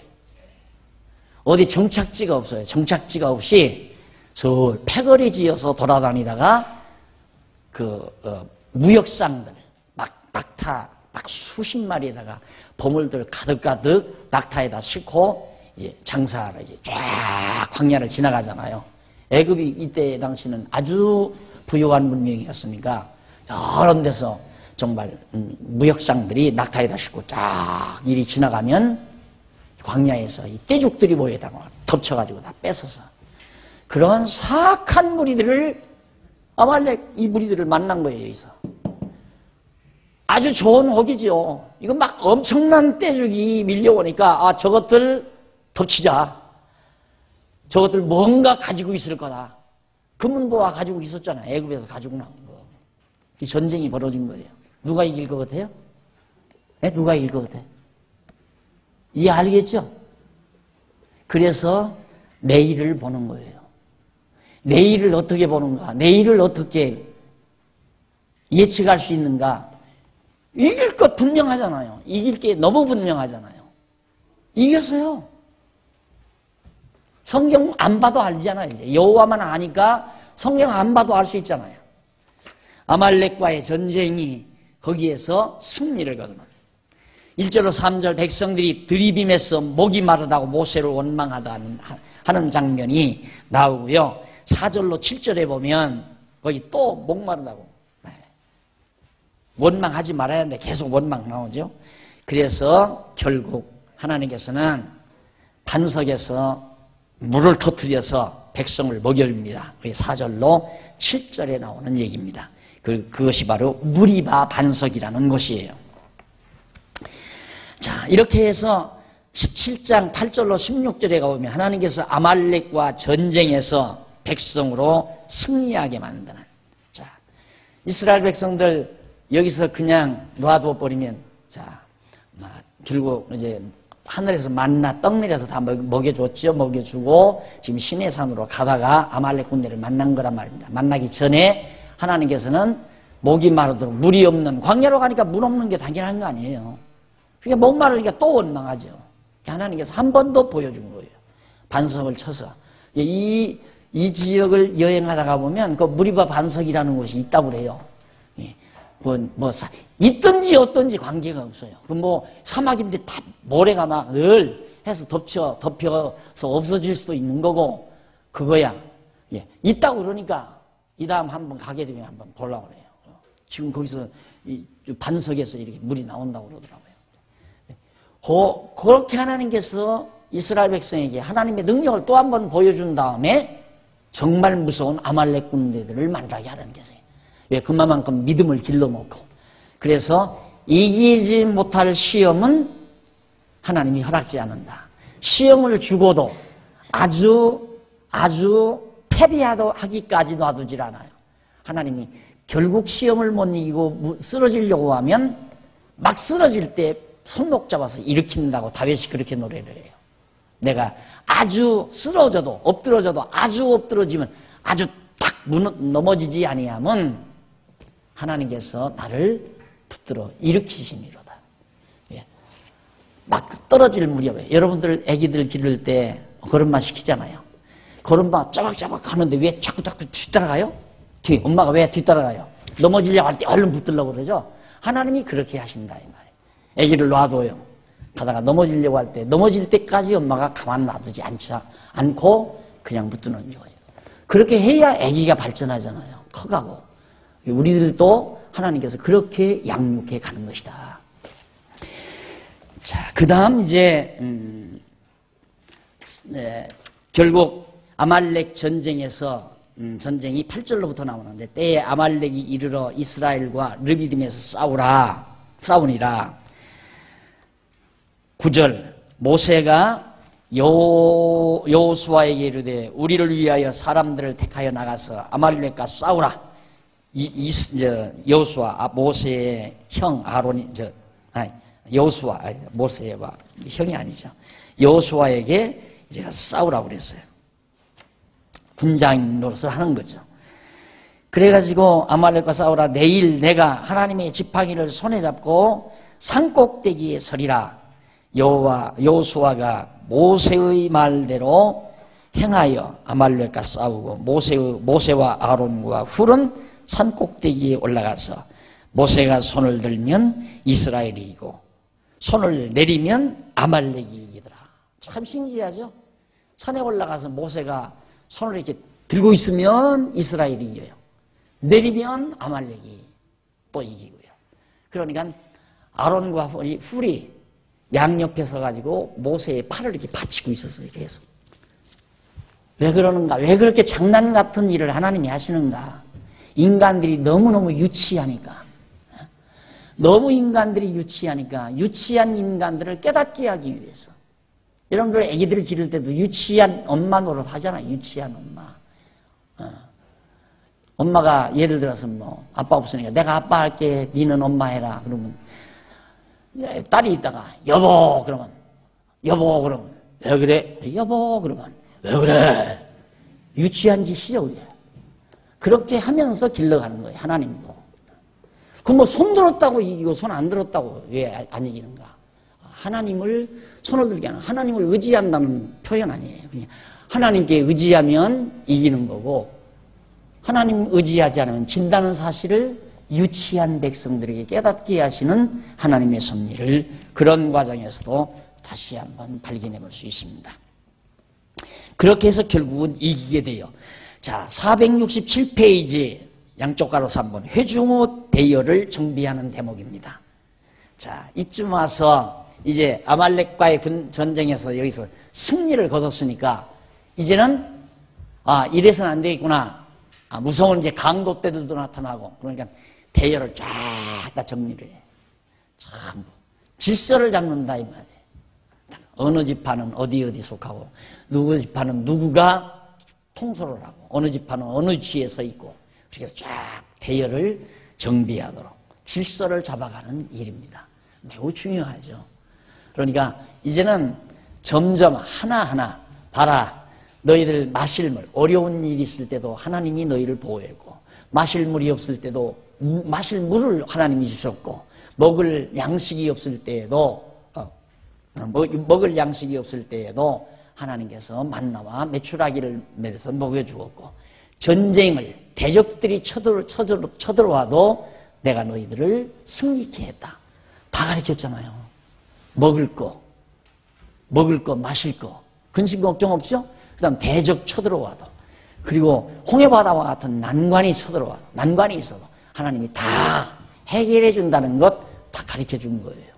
어디 정착지가 없어요. 정착지가 없이 저 패거리 지어서 돌아다니다가 무역상들 막 낙타 막 수십 마리에다가 보물들 가득가득 낙타에다 싣고 이제 장사하러 이제 쫙 광야를 지나가잖아요. 애굽이 이때 당시는 아주 부유한 문명이었으니까 여러 데서 정말 무역상들이 낙타에다 싣고 쫙 이리 지나가면 광야에서 이 떼죽들이 모여다가 덮쳐가지고 다 뺏어서, 그런 사악한 무리들을, 아말렉 이 무리들을 만난 거예요. 여기서 아주 좋은 혹이죠. 이거 막 엄청난 떼죽이 밀려오니까 저것들 덮치자. 저것들 뭔가 가지고 있을 거다. 금은보화 가지고 있었잖아. 애굽에서 가지고 나온 거. 이 전쟁이 벌어진 거예요. 누가 이길 것 같아요? 네? 누가 이길 것 같아요? 이해 알겠죠? 그래서 내일을 보는 거예요. 내일을 어떻게 보는가? 내일을 어떻게 예측할 수 있는가? 이길 것 분명하잖아요. 이길 게 너무 분명하잖아요. 이겼어요. 성경 안 봐도 알잖아요. 이제 여호와만 아니까 성경 안 봐도 알 수 있잖아요. 아말렉과의 전쟁이 거기에서 승리를 거두는 1절로 3절 백성들이 들이빔에서 목이 마르다고 모세를 원망하는 장면이 나오고요. 4절로 7절에 보면 거기 또 목마르다고 원망하지 말아야 하는데 계속 원망 나오죠. 그래서 결국 하나님께서는 반석에서 물을 터뜨려서 백성을 먹여줍니다. 그게 4절로 7절에 나오는 얘기입니다. 그것이 바로 무리바 반석이라는 것이에요. 자, 이렇게 해서 17장 8절로 16절에 가보면 하나님께서 아말렉과 전쟁에서 백성으로 승리하게 만드는, 자, 이스라엘 백성들 여기서 그냥 놔둬 버리면, 자, 결국 이제 하늘에서 만나 떡 내려서 다 먹여줬죠. 먹여주고 지금 시내산으로 가다가 아말렉 군대를 만난 거란 말입니다. 만나기 전에 하나님께서는 목이 마르도록 물이 없는, 광야로 가니까 물 없는 게 당연한 거 아니에요. 그러니까 목 마르니까 또 원망하죠. 하나님께서 한 번 더 보여준 거예요. 반석을 쳐서. 이 지역을 여행하다가 보면 그 무리바 반석이라는 곳이 있다고 그래요. 있든지 없든지 관계가 없어요. 사막인데 다 모래가 막 늘 해서 덮여서 없어질 수도 있는 거고, 그거야. 있다고 그러니까 이 다음 한번 가게 되면 한번 보려고 그래요. 지금 거기서 반석에서 이렇게 물이 나온다고 그러더라고요. 그렇게 하나님께서 이스라엘 백성에게 하나님의 능력을 또 한 번 보여준 다음에 정말 무서운 아말렉 군대들을 만나게 하라는 게세요. 왜? 그만큼 믿음을 길러놓고. 그래서 이기지 못할 시험은 하나님이 허락지 않는다. 시험을 주고도 아주 패배하기까지 놔두질 않아요. 하나님이 결국 시험을 못 이기고 쓰러지려고 하면 막 쓰러질 때 손목 잡아서 일으킨다고 다윗이 그렇게 노래를 해요. 내가 아주 쓰러져도 엎드러져도 아주 엎드러지면 아주 탁 넘어지지 아니하면 하나님께서 나를 붙들어 일으키심이로다. 막 떨어질 무렵에 여러분들 아기들 기를 때 걸음마 시키잖아요. 걸음마 짜박짜박 하는데 왜 자꾸 뒤따라가요? 엄마가 왜 뒤따라가요? 넘어지려고 할 때 얼른 붙들려고 그러죠. 하나님이 그렇게 하신다 이 말이에요. 아기를 놔둬요. 가다가 넘어지려고 할 때 넘어질 때까지 엄마가 가만 놔두지 않고 그냥 붙드는 거예요. 그렇게 해야 아기가 발전하잖아요. 커가고. 우리들도 하나님께서 그렇게 양육해 가는 것이다. 자, 그 다음 이제 결국 아말렉 전쟁에서 전쟁이 8절로부터 나오는데, 때에 아말렉이 이르러 이스라엘과 르비딤에서 싸우니라. 9절, 모세가 여호수아에게 이르되 우리를 위하여 사람들을 택하여 나가서 아말렉과 싸우라. 여호수아, 모세의 형 아론이, 여호수아, 모세와 형이 아니죠. 여호수아에게 이제 가서 싸우라고 그랬어요. 군장 노릇을 하는 거죠. 그래가지고 아말렉과 싸우라. 내일 내가 하나님의 지팡이를 손에 잡고 산꼭대기에 서리라. 여호수아가 모세의 말대로 행하여 아말렉과 싸우고 모세와 아론과 훌은 산꼭대기에 올라가서 모세가 손을 들면 이스라엘이 이기고 손을 내리면 아말렉이 이기더라. 참 신기하죠? 산에 올라가서 모세가 손을 이렇게 들고 있으면 이스라엘이 이겨요. 내리면 아말렉이 또 이기고요. 그러니까 아론과 훌이 양옆에 서가지고 모세의 팔을 이렇게 받치고 있었어요. 계속. 왜 그러는가? 왜 그렇게 장난 같은 일을 하나님이 하시는가? 인간들이 너무너무 유치하니까. 너무 인간들이 유치하니까 유치한 인간들을 깨닫게 하기 위해서. 여러분들 애기들을 기를 때도 유치한 엄마 노릇 하잖아요. 유치한 엄마. 엄마가 예를 들어서 아빠 없으니까 내가 아빠 할게, 니는 엄마 해라. 그러면 딸이 있다가 여보 그러면 왜 그래? 여보 그러면 왜 그래? 유치한 짓이죠. 그게. 그렇게 하면서 길러가는 거예요. 하나님도. 그럼 손 들었다고 이기고 손 안 들었다고 왜 안 이기는가? 하나님을 손을 들게 하는, 하나님을 의지한다는 표현 아니에요. 그냥 하나님께 의지하면 이기는 거고, 하나님 의지하지 않으면 진다는 사실을 유치한 백성들에게 깨닫게 하시는 하나님의 섭리를 그런 과정에서도 다시 한번 발견해 볼 수 있습니다. 그렇게 해서 결국은 이기게 돼요. 자, 467페이지 양쪽 가로서 한번 회중호 대열을 정비하는 대목입니다. 자, 이쯤 와서 이제 아말렉과의 전쟁에서 여기서 승리를 거뒀으니까 이제는 이래서는 안 되겠구나. 무서운 이제 강도떼들도 나타나고 그러니까 대열을 쫙 다 정리를 해. 참 질서를 잡는다 이 말이에요. 어느 지파는 어디 속하고 누구 지파는 누구가 통솔을 하고 어느 지파는 어느 위치에 서 있고 그렇게 해서 쫙 대열을 정비하도록 질서를 잡아가는 일입니다. 매우 중요하죠. 그러니까 이제는 점점 하나하나 봐라. 너희들 마실 물, 어려운 일이 있을 때도 하나님이 너희를 보호했고 마실 물이 없을 때도 마실 물을 하나님이 주셨고 먹을 양식이 없을 때에도 먹을 양식이 없을 때에도 하나님께서 만나와 메추라기를 내려서 먹여주었고 전쟁을 대적들이 쳐들어와도 내가 너희들을 승리케 했다. 다 가르쳤잖아요. 먹을 거, 마실 거 근심 걱정 없죠? 그 다음 대적 쳐들어와도 그리고 홍해바다와 같은 난관이 쳐들어와도 난관이 있어도 하나님이 다 해결해 준다는 것 다 가르쳐 준 거예요.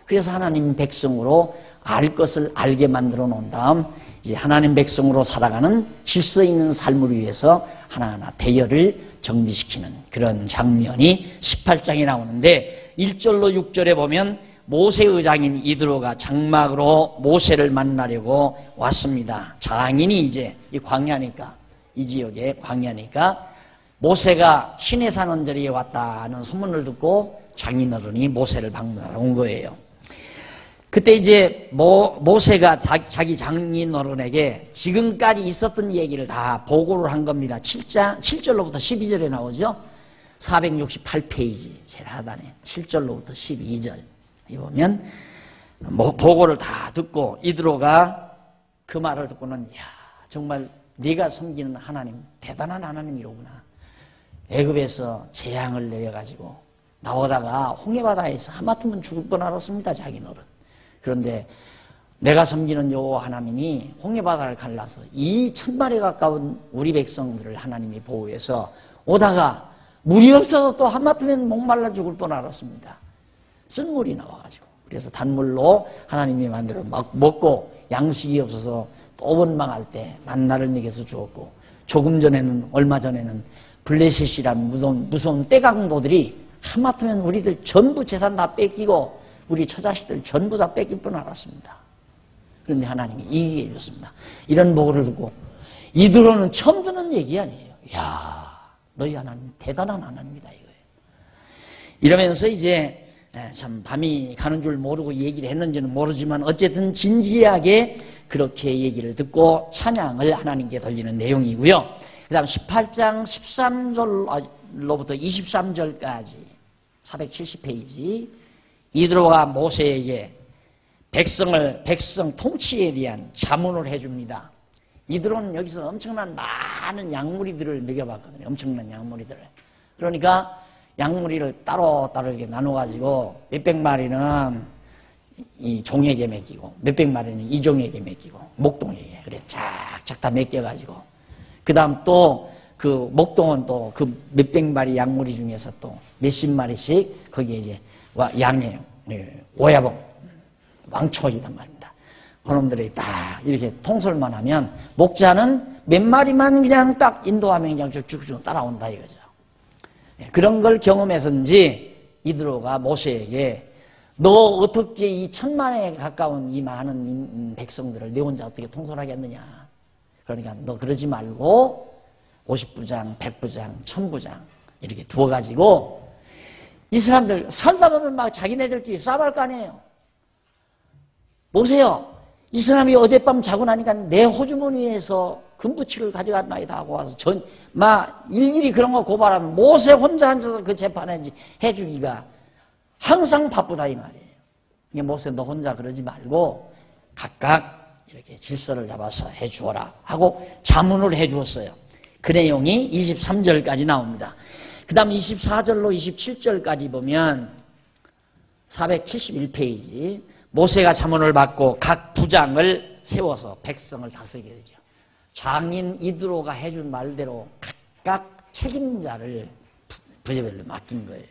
그래서 하나님 백성으로 알 것을 알게 만들어 놓은 다음 이제 하나님 백성으로 살아가는 질서 있는 삶을 위해서 하나하나 대열을 정비시키는 그런 장면이 18장에 나오는데 1절로 6절에 보면 모세 의장인 이드로가 장막으로 모세를 만나려고 왔습니다. 장인이 이제 이 광야니까 이 지역에 광야니까 모세가 시내산 언저리에 왔다는 소문을 듣고 장인어른이 모세를 방문하러 온 거예요. 그때 이제 모세가 자기 장인어른에게 지금까지 있었던 얘기를 다 보고를 한 겁니다. 7절로부터 12절에 나오죠. 468페이지 제일 하단에 7절로부터 12절 이 보면 보고를 다 듣고 이드로가 그 말을 듣고는 야 정말 네가 섬기는 하나님 대단한 하나님이로구나. 애굽에서 재앙을 내려가지고 나오다가 홍해바다에서 하마터면 죽을 뻔 알았습니다. 자기는. 그런데 내가 섬기는 요 하나님이 홍해바다를 갈라서 2,000마리 가까운 우리 백성들을 하나님이 보호해서 오다가 물이 없어서 또 하마터면 목말라 죽을 뻔 알았습니다. 쓴물이 나와가지고 그래서 단물로 하나님이 만들어 먹고 양식이 없어서 또 원망할 때 만나를 먹여서 주었고 조금 전에는 얼마 전에는 블레셋이라는 무서운 떼강도들이 하마터면 우리들 전부 재산 다 뺏기고 우리 처자식들 전부 다 뺏길 뻔 알았습니다. 그런데 하나님이 이기게 해줬습니다. 이런 보고를 듣고 이드로는 처음 듣는 얘기 아니에요. 이야 너희 하나님 대단한 하나님이다 이거예요. 이러면서 이제 참 밤이 가는 줄 모르고 얘기를 했는지는 모르지만 어쨌든 진지하게 그렇게 얘기를 듣고 찬양을 하나님께 돌리는 내용이고요. 그 다음 18장 13절로부터 23절까지 470페이지 이드로가 모세에게 백성 통치에 대한 자문을 해줍니다. 이드로는 여기서 엄청난 많은 양무리들을 먹여봤거든요. 엄청난 양무리들을. 그러니까 양무리를 따로따로 이렇게 나눠가지고 몇백 마리는 이 종에게 맡기고 몇백 마리는 이종에게 맡기고 목동에게 그래 쫙쫙 다 맡겨가지고 그 다음 또 그 목동은 또 그 몇백 마리 양무리 중에서 또 몇십 마리씩 거기에 이제 양의 오야봉 왕초이단 말입니다. 그놈들이 딱 이렇게 통솔만 하면 목자는 몇 마리만 그냥 딱 인도하면 그냥 쭉쭉쭉 따라온다 이거죠. 그런 걸 경험해서인지 이드로가 모세에게 너 어떻게 이 1,000만에 가까운 이 많은 백성들을 내 혼자 어떻게 통솔하겠느냐. 그러니까 너 그러지 말고 50부장, 100부장, 1000부장 이렇게 두어가지고 이 사람들 살다 보면 막 자기네들끼리 싸움할 거 아니에요. 보세요. 이 사람이 어젯밤 자고 나니까 내 호주머니에서 금부치를 가져갔나이다 하고 와서 일일이 그런 거 고발하면 모세 혼자 앉아서 그 재판에 해주기가 항상 바쁘다 이 말이에요. 이게 모세 너 혼자 그러지 말고 각각 이렇게 질서를 잡아서 해주어라 하고 자문을 해주었어요. 그 내용이 23절까지 나옵니다. 그 다음 24절로 27절까지 보면 471페이지 모세가 자문을 받고 각 부장을 세워서 백성을 다스리게 되죠. 장인 이드로가 해준 말대로 각각 책임자를 부제별로 맡긴 거예요.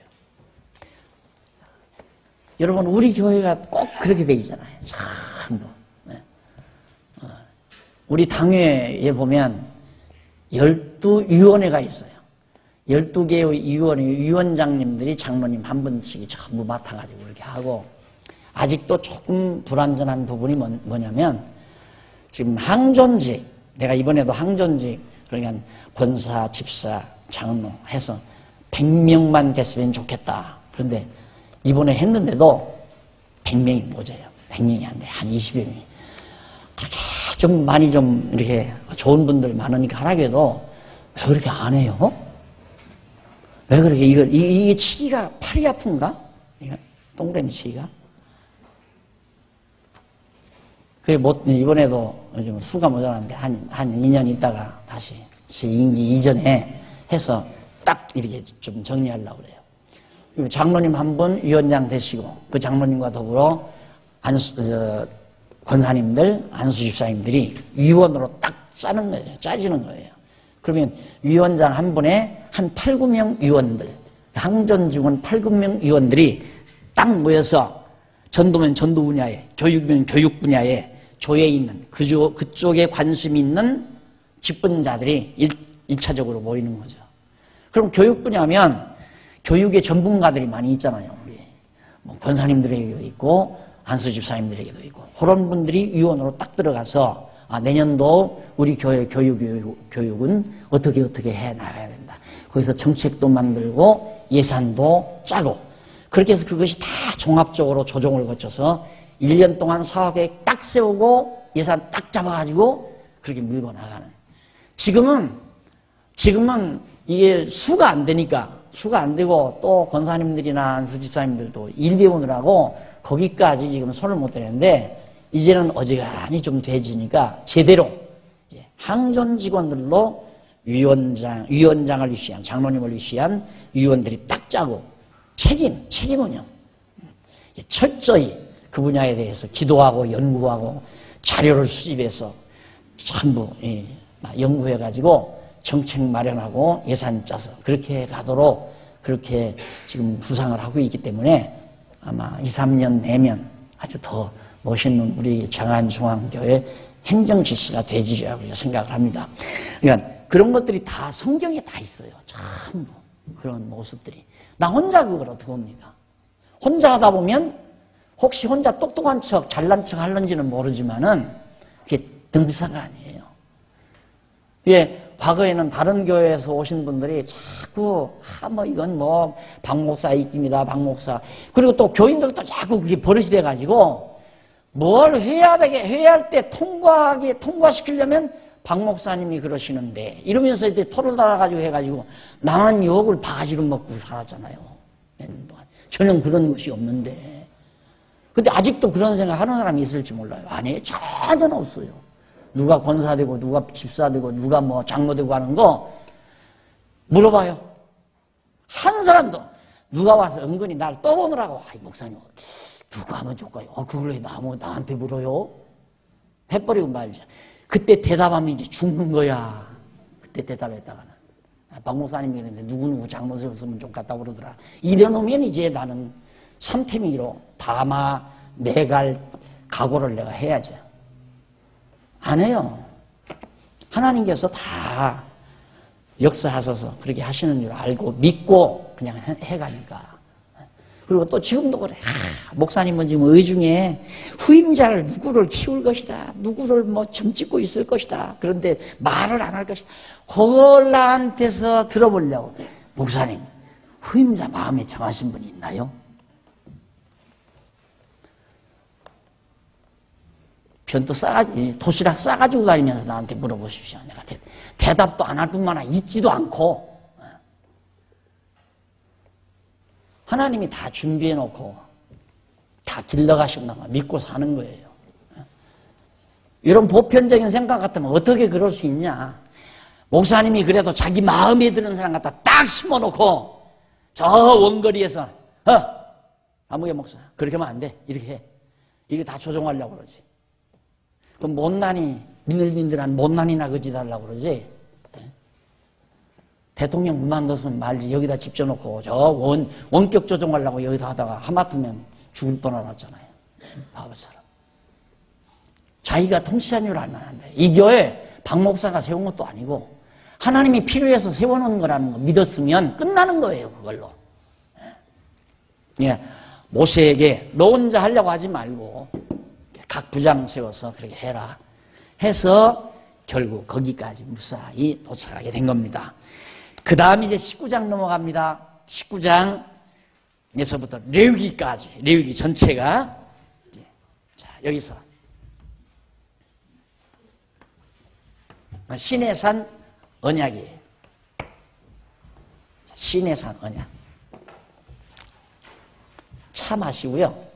여러분 우리 교회가 꼭 그렇게 돼 있잖아요. 전부. 우리 당회에 보면 12위원회가 있어요. 12개의 위원장님들이 장로님 한 분씩이 전부 맡아가지고 이렇게 하고, 아직도 조금 불완전한 부분이 뭐냐면 지금 항존직, 내가 이번에도 항존직, 그러니까 권사, 집사, 장로 해서 100명만 됐으면 좋겠다. 그런데 이번에 했는데도 100명이 모자요. 100명이 안 돼. 한 20여 명이. 그렇게 좀 많이 좀 이렇게 좋은 분들 많으니까 하라고 해도 왜 그렇게 안 해요? 왜 그렇게 이게 치기가 팔이 아픈가? 동그라미 치기가? 그게 이번에도 요즘 수가 모자란데 한 2년 있다가 다시 제 임기 이전에 해서 딱 이렇게 좀 정리하려고 그래요. 장로님 한 분 위원장 되시고 그 장로님과 더불어 권사님들, 안수집사님들이 위원으로 딱 짜는 거예요. 짜지는 거예요. 그러면 위원장 한 분에 한 8, 9명 위원들, 항전직원 8, 9명 위원들이 딱 모여서 전도면 전도 분야에, 교육이면 교육 분야에 조에 있는 그쪽에 관심 있는 직분자들이 1차적으로 모이는 거죠. 그럼 교육 분야면 교육의 전문가들이 많이 있잖아요. 우리 권사님들에게도 있고 안수집사님들에게도 있고 그런 분들이 위원으로 딱 들어가서 내년도 우리 교회 교육은 어떻게 해 나가야 된다. 거기서 정책도 만들고 예산도 짜고 그렇게 해서 그것이 다 종합적으로 조정을 거쳐서 1년 동안 사업계획 딱 세우고 예산 딱 잡아가지고 그렇게 밀고 나가는. 지금은 이게 수가 안 되고 또 권사님들이나 안수집사님들도 일 배우느라고 거기까지 지금 손을 못 대는데 이제는 어지간히 좀 돼지니까 제대로 이제 항존 직원들로 위원장을 위시한 장로님을 위시한 위원들이 딱 짜고 책임은요 철저히 그 분야에 대해서 기도하고 연구하고 자료를 수집해서 전부 연구해가지고 정책 마련하고 예산 짜서 그렇게 가도록 그렇게 지금 구상을 하고 있기 때문에 아마 2, 3년 내면 아주 더 멋있는 우리 장안중앙교회 행정지시가 되지라고 생각을 합니다. 그러니까 그런 것들이 다 성경에 다 있어요. 전부 그런 모습들이. 나 혼자 그걸 어떻게 봅니까? 혼자 하다 보면 혹시 혼자 똑똑한 척 잘난 척 하는지는 모르지만은 그게 등비사가 아니에요. 예, 과거에는 다른 교회에서 오신 분들이 자꾸 이건 박 목사 입김이다, 박 목사. 그리고 또 교인들도 자꾸 그게 버릇이 돼가지고 뭘 회의할 때 통과시키려면 박 목사님이 그러시는데 이러면서 이제 토를 달아가지고 해가지고 나는 욕을 바가지로 먹고 살았잖아요. 몇 년 동안. 전혀 그런 것이 없는데. 근데 아직도 그런 생각 하는 사람이 있을지 몰라요. 아니에요. 전혀 없어요. 누가 권사되고 누가 집사되고 누가 장로되고 하는 거 물어봐요. 한 사람도 누가 와서 은근히 날 떠보느라고 목사님 누가 하면 좋을까요? 그걸 왜 나한테 물어요? 해버리고 말죠. 그때 대답하면 이제 죽는 거야. 그때 대답했다가는 박 목사님이 그랬는데 누구누구 장로 세웠으면 좋겠다고 그러더라. 이래놓으면 이제 나는 삼태미로 다마 내갈 각오를 내가 해야죠. 안 해요. 하나님께서 다 역사하셔서 그렇게 하시는 줄 알고 믿고 그냥 해가니까. 그리고 또 지금도 그래. 목사님은 지금 의중에 후임자를 누구를 키울 것이다. 누구를 점 찍고 있을 것이다. 그런데 말을 안 할 것이다. 그걸 나한테서 들어보려고. 목사님, 후임자 마음에 정하신 분이 있나요? 변도 도시락 싸가지고 다니면서 나한테 물어보십시오. 내가 대답도 안 할 뿐만 아니라 잊지도 않고. 하나님이 다 준비해놓고 다 길러가신다고 믿고 사는 거예요. 이런 보편적인 생각 같으면 어떻게 그럴 수 있냐. 목사님이 그래도 자기 마음에 드는 사람 갖다 딱 심어놓고 저 원거리에서 아무개 목사 그렇게 하면 안 돼. 이렇게 해. 이거 다 조종하려고 그러지. 그럼 못난이 민들민들한 못난이나 그지 달라고 그러지. 대통령 그만뒀으면 말지. 여기다 집져놓고 저 원격 조종하려고 여기다 하다가 하마터면 죽을 뻔하잖아요. 바보 사람. 자기가 통치한 줄 알면 안 돼. 이 교회 박 목사가 세운 것도 아니고 하나님이 필요해서 세워놓은 거라는 거 믿었으면 끝나는 거예요. 그걸로. 예, 모세에게 너 혼자 하려고 하지 말고 각 부장 세워서 그렇게 해라 해서 결국 거기까지 무사히 도착하게 된 겁니다. 그 다음 이제 19장 넘어갑니다. 19장에서부터 레위기까지, 레위기 전체가 이제 자 여기서 시내산 언약이에요. 시내산 언약. 차 마시고요.